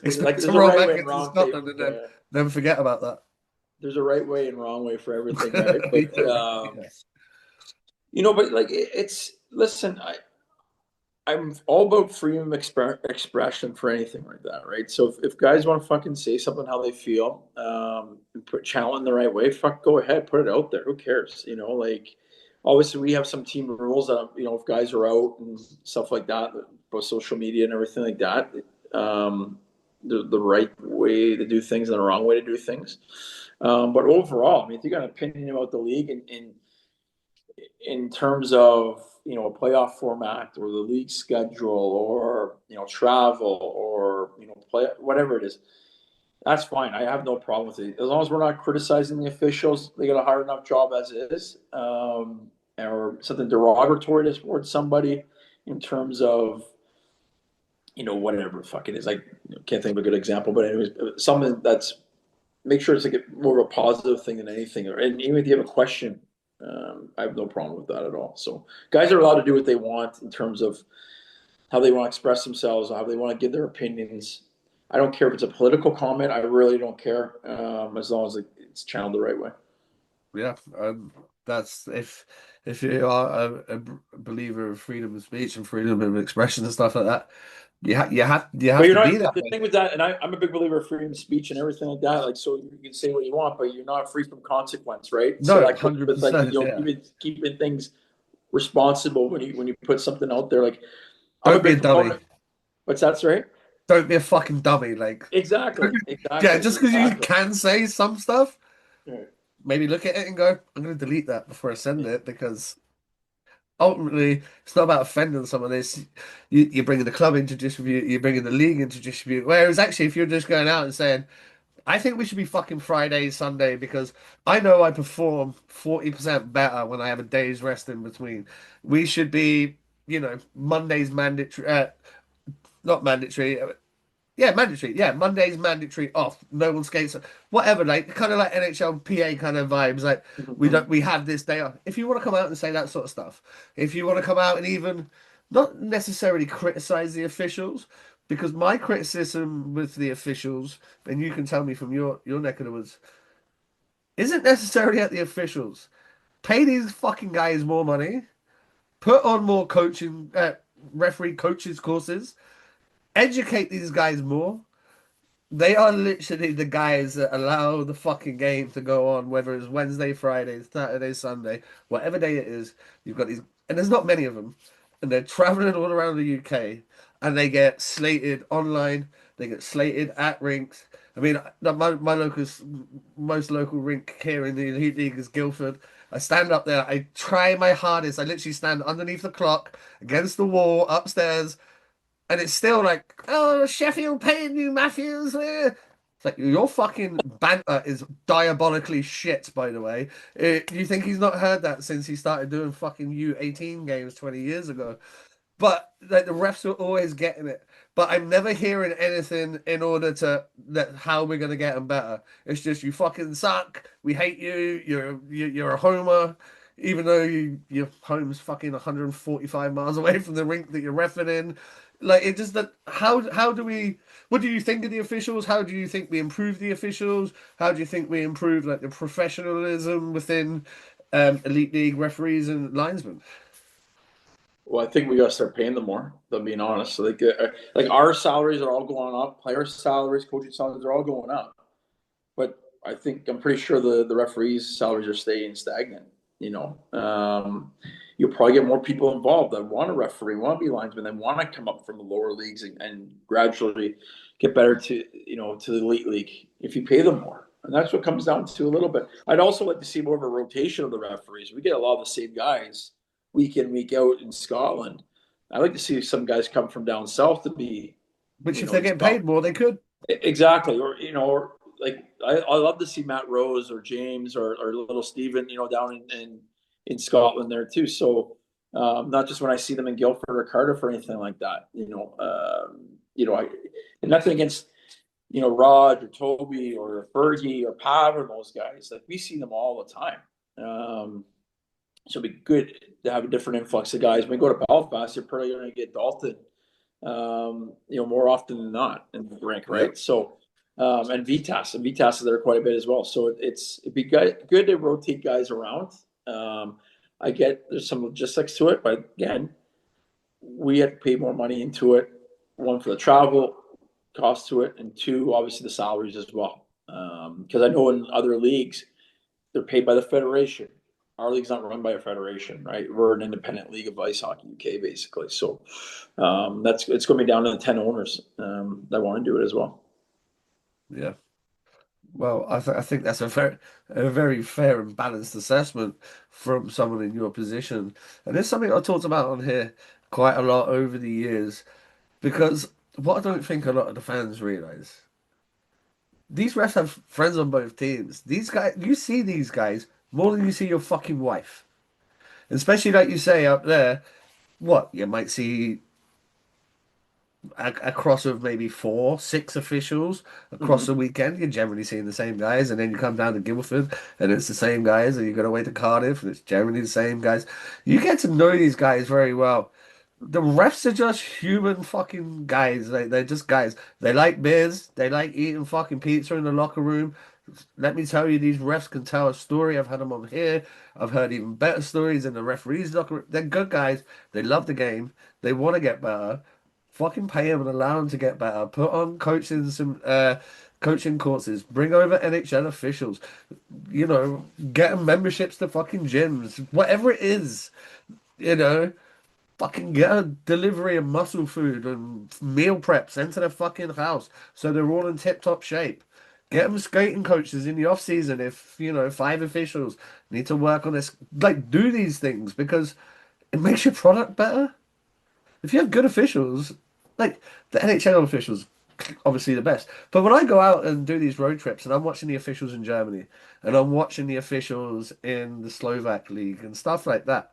expect to there's a roll right back way and into wrong way. Scotland and then forget about that. There's a right way and wrong way for everything, right? But Yeah. Yeah. you know, but like it's listen, I'm all about freedom of expression for anything like that, right? So if guys want to fucking say something how they feel, and put channel in the right way, fuck, go ahead, put it out there. Who cares? You know, like obviously we have some team rules that you know if guys are out and stuff like that, about social media and everything like that. The right way to do things and the wrong way to do things. But overall, I mean, if you got an opinion about the league and in terms of you know a playoff format or the league schedule or you know travel or you know play whatever it is, that's fine. I have no problem with it as long as we're not criticizing the officials. They got a hard enough job as is, or something derogatory towards somebody in terms of you know whatever the fuck it is. I can't think of a good example, but anyways, something that's make sure it's like more of a positive thing than anything. And even if you have a question, I have no problem with that at all. So guys are allowed to do what they want in terms of how they want to express themselves, how they want to give their opinions. I don't care if it's a political comment. I really don't care, as long as it's channeled the right way. Yeah, that's if you are a believer of freedom of speech and freedom of expression and stuff like that, you But have you're to be not that the way. thing with that, and I'm a big believer of freedom of speech and everything like that. Like, so you can say what you want, but you're not free from consequence, right? So No, that goes with like you 100%. know Yeah, keeping things responsible when you put something out there. Like I'm a don't be a big dummy. proponent. What's that, right? Don't be a fucking dummy. Like, Exactly, yeah, exactly, just because you exactly. can say some stuff, Right. maybe look at it and go, I'm going to delete that before I send it because ultimately it's not about offending someone. It's you're bringing the club into distribute, you're bringing the league into distribute. Whereas actually, if you're just going out and saying, I think we should be fucking Friday, Sunday because I know I perform 40% better when I have a day's rest in between. We should be, Monday's mandatory, not mandatory. Yeah, mandatory. Yeah, Monday's mandatory off. No one skates. Whatever, like kind of like NHL PA kind of vibes. Like Mhm. we have this day off. If you want to come out and say that sort of stuff, if you want to come out and even not necessarily criticize the officials, because my criticism with the officials, and you can tell me from your neck of the woods, isn't necessarily at the officials. Pay these fucking guys more money. Put on more coaching, referee coaches courses. Educate these guys more. They are literally the guys that allow the fucking game to go on, whether it's Wednesday, Friday, Saturday, Sunday, whatever day it is. You've got these, and there's not many of them, and they're traveling all around the UK, and they get slated online, they get slated at rinks. I mean, my local, most local rink here in the Elite League is Guildford. I stand up there, I try my hardest. I literally stand underneath the clock, against the wall, upstairs, and it's still like, oh, Sheffield paying you, Matthews. It's like your fucking banter is diabolically shit, by the way. Do you think he's not heard that since he started doing fucking U18 games 20 years ago? But like the refs are always getting it. But I'm never hearing anything in order to that how we're gonna get them better. It's just you fucking suck. We hate you. You're a homer, even though your home's fucking 145 miles away from the rink that you're reffing in. Like it just that how do we? What do you think of the officials? How do you think we improve the officials? How do you think we improve like the professionalism within elite league referees and linesmen? Well, I think we got to start paying them more. To being honest, like our salaries are all going up. Player salaries, coaching salaries, are all going up. But I think I'm pretty sure the referees' salaries are staying stagnant. You know, you'll probably get more people involved that want to referee, want to be linesmen, that want to come up from the lower leagues and gradually get better to you know to the elite league if you pay them more. And that's what comes down to a little bit. I'd also like to see more of a rotation of the referees. We get a lot of the same guys week in, week out in Scotland. I'd like to see some guys come from down south to be, Which, you if know, they're in getting Scotland. paid more, they could. Exactly. Or, you know, or like I love to see Matt Rose or James or little Steven, you know, down in Scotland there too. So not just when I see them in Guildford or Cardiff or anything like that, you know, and nothing against, you know, Rod or Toby or Fergie or Pav or those guys. Like we see them all the time. So it'd be good to have a different influx of guys. When we go to Belfast, you're probably going to get Dalton, you know, more often than not in the rink, Yeah. right? So, and Vitas is there quite a bit as well. So it'd be good to rotate guys around. I get there's some logistics to it, but again, we have to pay more money into it. One for the travel cost to it, and two, obviously the salaries as well. Because I know in other leagues they're paid by the federation. Our league's not run by a federation, right? We're an independent league of ice hockey UK, basically. So that's it's going to be down to the 10 owners that want to do it as well. Yeah. Well, I think that's a very fair and balanced assessment from someone in your position. And it's something I talked about on here quite a lot over the years because what I don't think a lot of the fans realize, these refs have friends on both teams. These guys, you see these guys more than you see your fucking wife. Especially like you say up there, what, you might see a cross of maybe four, six officials across Mm-hmm. the weekend. You're generally seeing the same guys, and then you come down to Guildford, and it's the same guys, and you go away to Cardiff, and it's generally the same guys. You get to know these guys very well. The refs are just human fucking guys. They're just guys. They like beers. They like eating fucking pizza in the locker room. Let me tell you, these refs can tell a story. I've had them on here. I've heard even better stories in the referees' locker room. They're good guys. They love the game. They want to get better. Fucking pay them and allow them to get better. Put on coaching courses. Bring over NHL officials. You know, get them memberships to fucking gyms. Whatever it is, you know. Fucking get a delivery of muscle food and meal prep sent to their fucking house so they're all in tip-top shape. Get them skating coaches in the off season if, you know, five officials need to work on this. Like, do these things because it makes your product better. If you have good officials, like the NHL officials, obviously the best. But when I go out and do these road trips and I'm watching the officials in Germany and I'm watching the officials in the Slovak league and stuff like that,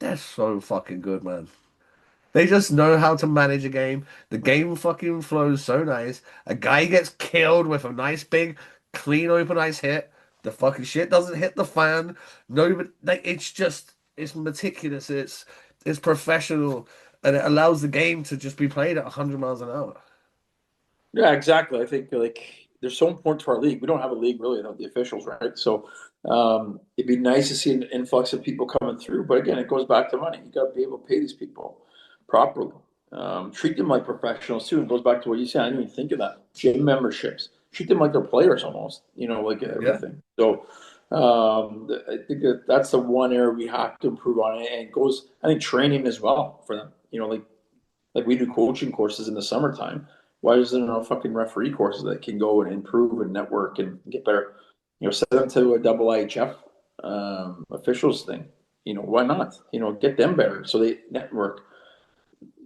they're so fucking good, man. They just know how to manage a game. The game fucking flows so nice. A guy gets killed with a nice big clean open ice hit. The fucking shit doesn't hit the fan. No, but like it's meticulous. It's professional, and it allows the game to just be played at 100 miles an hour. Yeah, exactly. I think like they're so important to our league. We don't have a league really without the officials, right? So it'd be nice to see an influx of people coming through. But again, it goes back to money. You got to be able to pay these people properly. Treat them like professionals too. It goes back to what you said. I didn't even think of that. Gym memberships. Treat them like they're players almost. You know, like Yeah. everything. So I think that's the one area we have to improve on, and it goes. I think training as well for them. You know, like we do coaching courses in the summertime. Why isn't there no fucking referee courses that can go and improve and network and get better? You know, send them to a double IHF officials thing. You know, why not? You know, get them better so they network.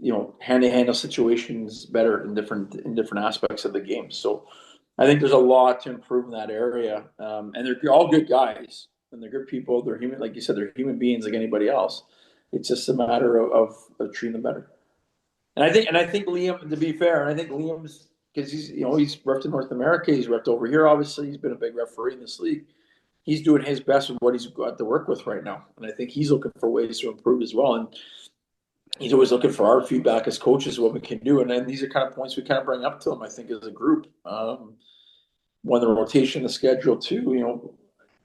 You know, hand to handle situations better in different aspects of the game. So I think there's a lot to improve in that area, and they're all good guys and they're good people. They're human, like you said, they're human beings like anybody else. It's just a matter of treating them better. And I think Liam, to be fair, and I think Liam's because he's repped in North America, he's repped over here. Obviously, he's been a big referee in this league. He's doing his best with what he's got to work with right now, and I think he's looking for ways to improve as well. And he's always looking for our feedback as coaches, what we can do. And then these are kind of points we kind of bring up to him. I think as a group, when the rotation, the schedule too. You know,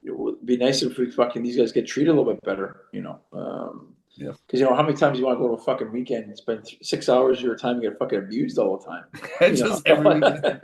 it would be nice if we fucking these guys get treated a little bit better. You know, Yeah. Because you know how many times you want to go to a fucking weekend and spend 6 hours of your time and get fucking abused all the time. You know, Just every weekend,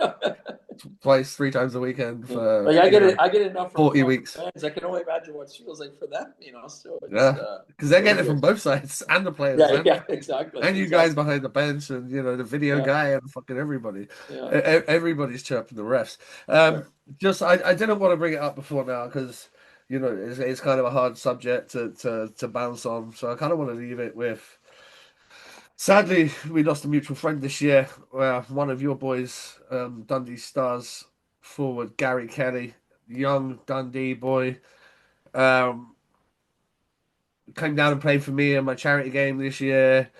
twice, 3 times a weekend for like I get enough from 40 Calgary weeks. fans. I can only imagine what it feels like for them. You know, so it's Yeah, because they're what getting it it from is. both sides and the players, Yeah, and yeah, exactly, and you guys exactly. behind the bench, and the video Yeah, guy and fucking everybody. yeah, Everybody's chirping the refs. right. Just I didn't want to bring it up before now because it's kind of a hard subject to bounce on, so I kind of want to leave it with. Sadly, we lost a mutual friend this year. One of your boys, Dundee Stars forward Gary Kelly, young Dundee boy, um, came down and played for me in my charity game this year.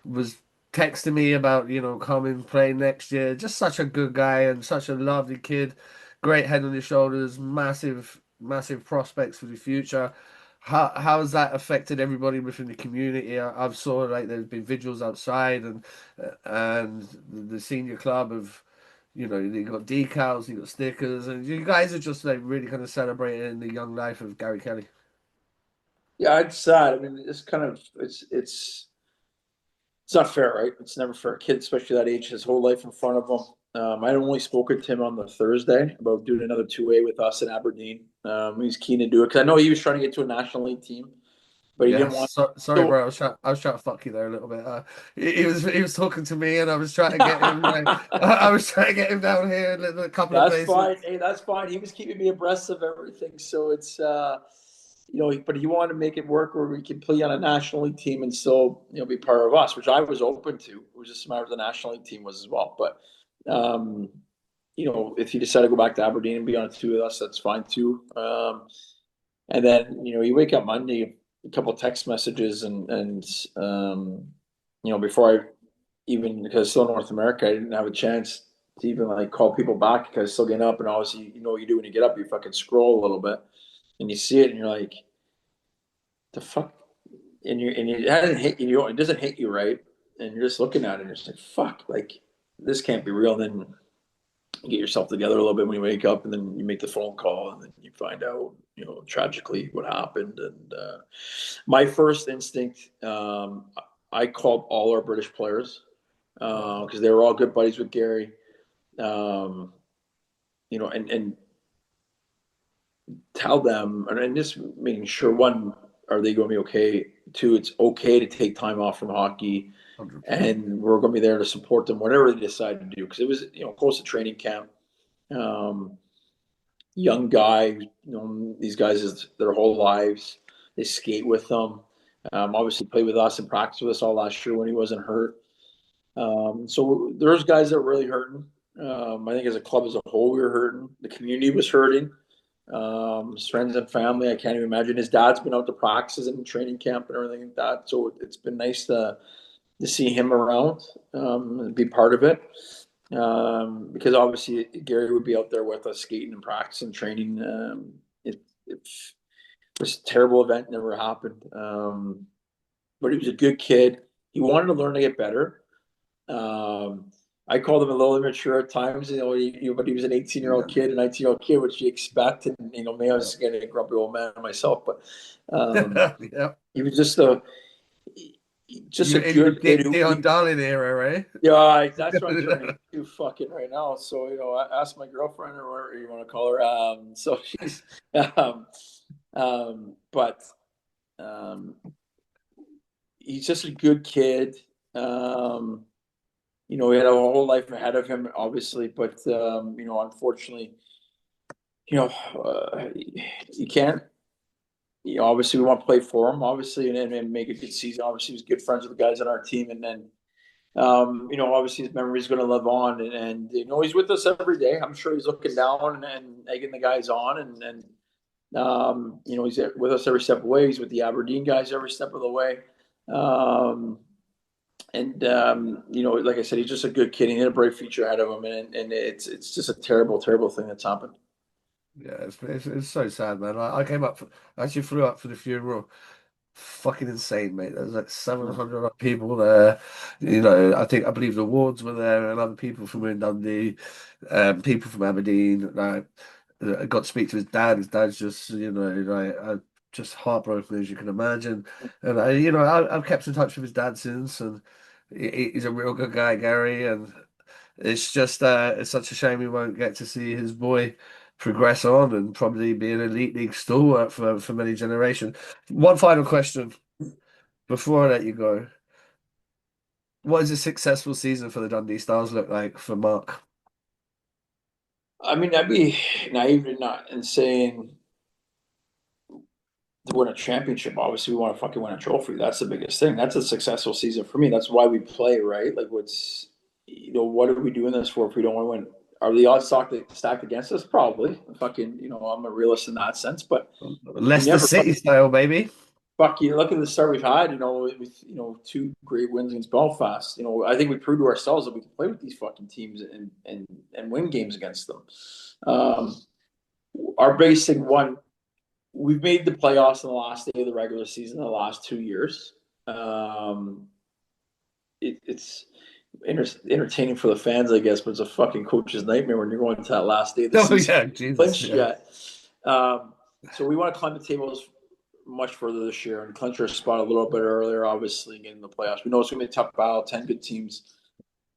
Was texting me about coming play next year. Just such a good guy and such a lovely kid. Great head on his shoulders. Massive prospects for the future. How has that affected everybody within the community? I've saw like there's been vigils outside and the senior club of they got decals, they got stickers, and you guys are just like really kind of celebrating the young life of Gary Kelly. Yeah, it's sad. I mean, it's kind of it's not fair, right? It's never fair. A kid, especially that age, his whole life in front of him. I had only spoken to him on the Thursday about doing another two-way with us in Aberdeen. He's keen to do it because I know he was trying to get to a National League team, but he didn't Yes, want. sorry, So bro. I was trying to fuck you there a little bit. He was talking to me, and I was trying to get him. Like, I was trying to get him down here in a couple of that's places. fine. Hey, that's fine. He was keeping me abreast of everything, so it's but he wanted to make it work where we could play on a National League team and still be part of us, which I was open to. It was just a matter of the National League team was as well, but. Um, if he decided to go back to Aberdeen and be on a two with us, that's fine too. And then, you wake up Monday, a couple of text messages before I even, because still in North America, I didn't have a chance to even like call people back because still getting up and obviously, what you do when you get up, you fucking scroll a little bit and you see it and you're like, the fuck? And it hasn't hit you, it doesn't hit you right. And you're just looking at it and you're just like, fuck, like this can't be real. And then you get yourself together a little bit when you wake up and then you make the phone call and then you find out tragically what happened. And my first instinct, I called all our British players because they were all good buddies with Gary. um, and tell them and just making sure, one, are they going to be okay? Two, it's okay to take time off from hockey, 100%. and we're going to be there to support them whatever they decide to do, because it was close to training camp. um, Young guy, these guys their whole lives. They skate with them. Obviously, played with us and practiced with us all last year when he wasn't hurt. So there's guys that are really hurting. I think as a club as a whole, we were hurting. The community was hurting. His friends and family, I can't even imagine. His dad's been out to practices and training camp and everything like that. So it's been nice to see him around and be part of it. Because obviously Gary would be out there with us skating and practicing, training. It was a terrible event, never happened. But he was a good kid. He wanted to learn to get better. I called him a little immature at times, but he was an 18-year-old Yeah. kid, a 19-year-old kid, which you expect. And, maybe I was getting a grumpy old man myself, but Yeah. he was just You a in your good kid Dion Darling era, right? yeah, that's what I'm turning to fucking right now. So, I asked my girlfriend or whatever you want to call her. So she's, but um, he's just a good kid. He had a whole life ahead of him, obviously, but unfortunately, you know, you can't. Obviously, we want to play for him, obviously, and make a good season. Obviously, he was good friends with the guys on our team, and then obviously his memory is going to live on, and he's with us every day. I'm sure he's looking down and egging the guys on, and he's with us every step of the way. He's with the Aberdeen guys every step of the way. Um, like I said, he's just a good kid. He had a bright future ahead of him, and it's just a terrible, terrible thing that's happened. Yeah, it's so sad, man. I came up I actually flew up for the funeral. Fucking insane, mate. There's like 700 odd people there. I believe the wards were there and other people from in Dundee, people from Aberdeen. Like, I got to speak to his dad. His dad's just, like, just heartbroken, as you can imagine. And I've kept in touch with his dad since, and he's a real good guy, Gary. And it's just it's such a shame we won't get to see his boy progress on and probably be an elite league stalwart for many generations. One final question before I let you go. What does a successful season for the Dundee Stars look like for Mark? I mean, I'd be naive to not in saying to win a championship. Obviously, we want to fucking win a trophy. That's the biggest thing. That's a successful season for me. That's why we play, right? Like, what are we doing this for if we don't want to win? Are the odds stacked against us? Probably. Fucking, I'm a realist in that sense, but we Leicester never City style, baby. fuck you. Look at the start we've had. With two great wins against Belfast. I think we proved to ourselves that we can play with these fucking teams and win games against them. Our basic one, we've made the playoffs in the last day of the regular season the last 2 years. It's entertaining for the fans, I guess, but it's a fucking coach's nightmare when you're going to that last day of the season. Yeah, Jesus. Yeah. So we want to climb the tables much further this year and clinch our spot a little bit earlier, obviously, getting the playoffs. We know it's going to be a tough battle, 10 good teams.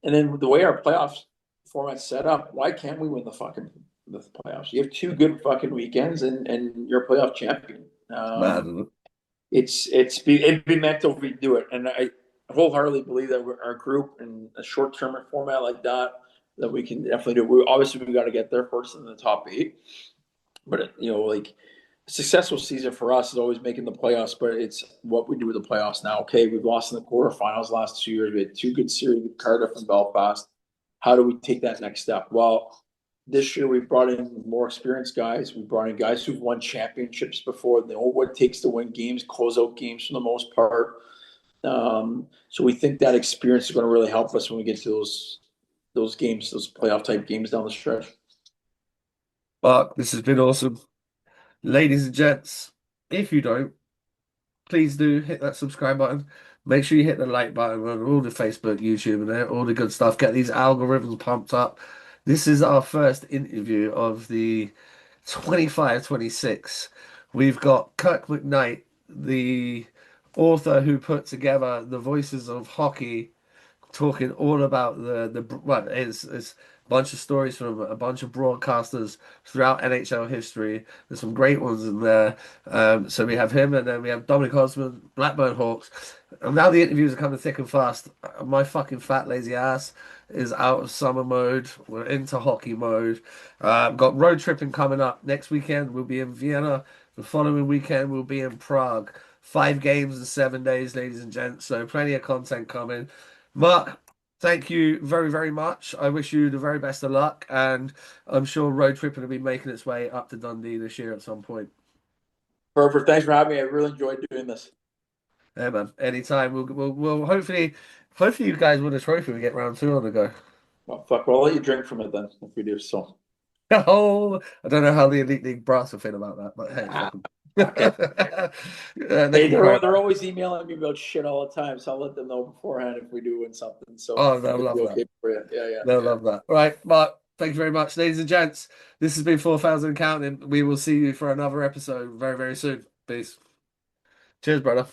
And then the way our playoffs format's set up, why can't we win the playoffs? You have two good fucking weekends and you're a playoff champion. It'd be mental if we do it. And I wholeheartily believe that our group in a short-term format like that we can definitely do. We got to get there first in the top 8. But like a successful season for us is always making the playoffs. But it's what we do with the playoffs now. Okay, we've lost in the quarterfinals last 2 years. We had 2 good series with Cardiff and Belfast. How do we take that next step? Well, this year we've brought in more experienced guys. We brought in guys who've won championships before. They know what it takes to win games, close out games for the most part. So we think that experience is going to really help us when we get to those games, those playoff type games down the stretch. Mark, this has been awesome. Ladies and gents, if you don't, please do hit that subscribe button. Make sure you hit the like button on all the Facebook, YouTube, and there, all the good stuff. Get these algorithms pumped up. This is our first interview of the 25-26. We've got Kirk McKnight, the author who put together the Voices of Hockey, talking all about it's a bunch of stories from a bunch of broadcasters throughout NHL history. There's some great ones in there. So we have him, and then we have Dominic Osmond, Blackburn Hawks. And now the interviews are coming thick and fast. My fucking fat lazy ass is out of summer mode. We're into hockey mode. Got road tripping coming up. Next weekend we'll be in Vienna. The following weekend we'll be in Prague. 5 games in 7 days, ladies and gents. So plenty of content coming. Mark, thank you very, very much. I wish you the very best of luck, and I'm sure road tripping will be making its way up to Dundee this year at some point. Perfect. Thanks for having me. I really enjoyed doing this. Yeah, man. Anytime. We'll hopefully you guys win a trophy. We get round 2 on the go. Well, fuck. Well, I'll let you drink from it then if we do so. Oh, I don't know how the Elite League brass will feel about that, but hey, fuck 'em. They're always emailing me about shit all the time, so I'll let them know beforehand if we do win something. So they'll love that. Okay for you. Yeah. They'll love that. All right, Mark. Thank you very much, ladies and gents. This has been 4,000 counting. We will see you for another episode very, very soon. Peace. Cheers, brother.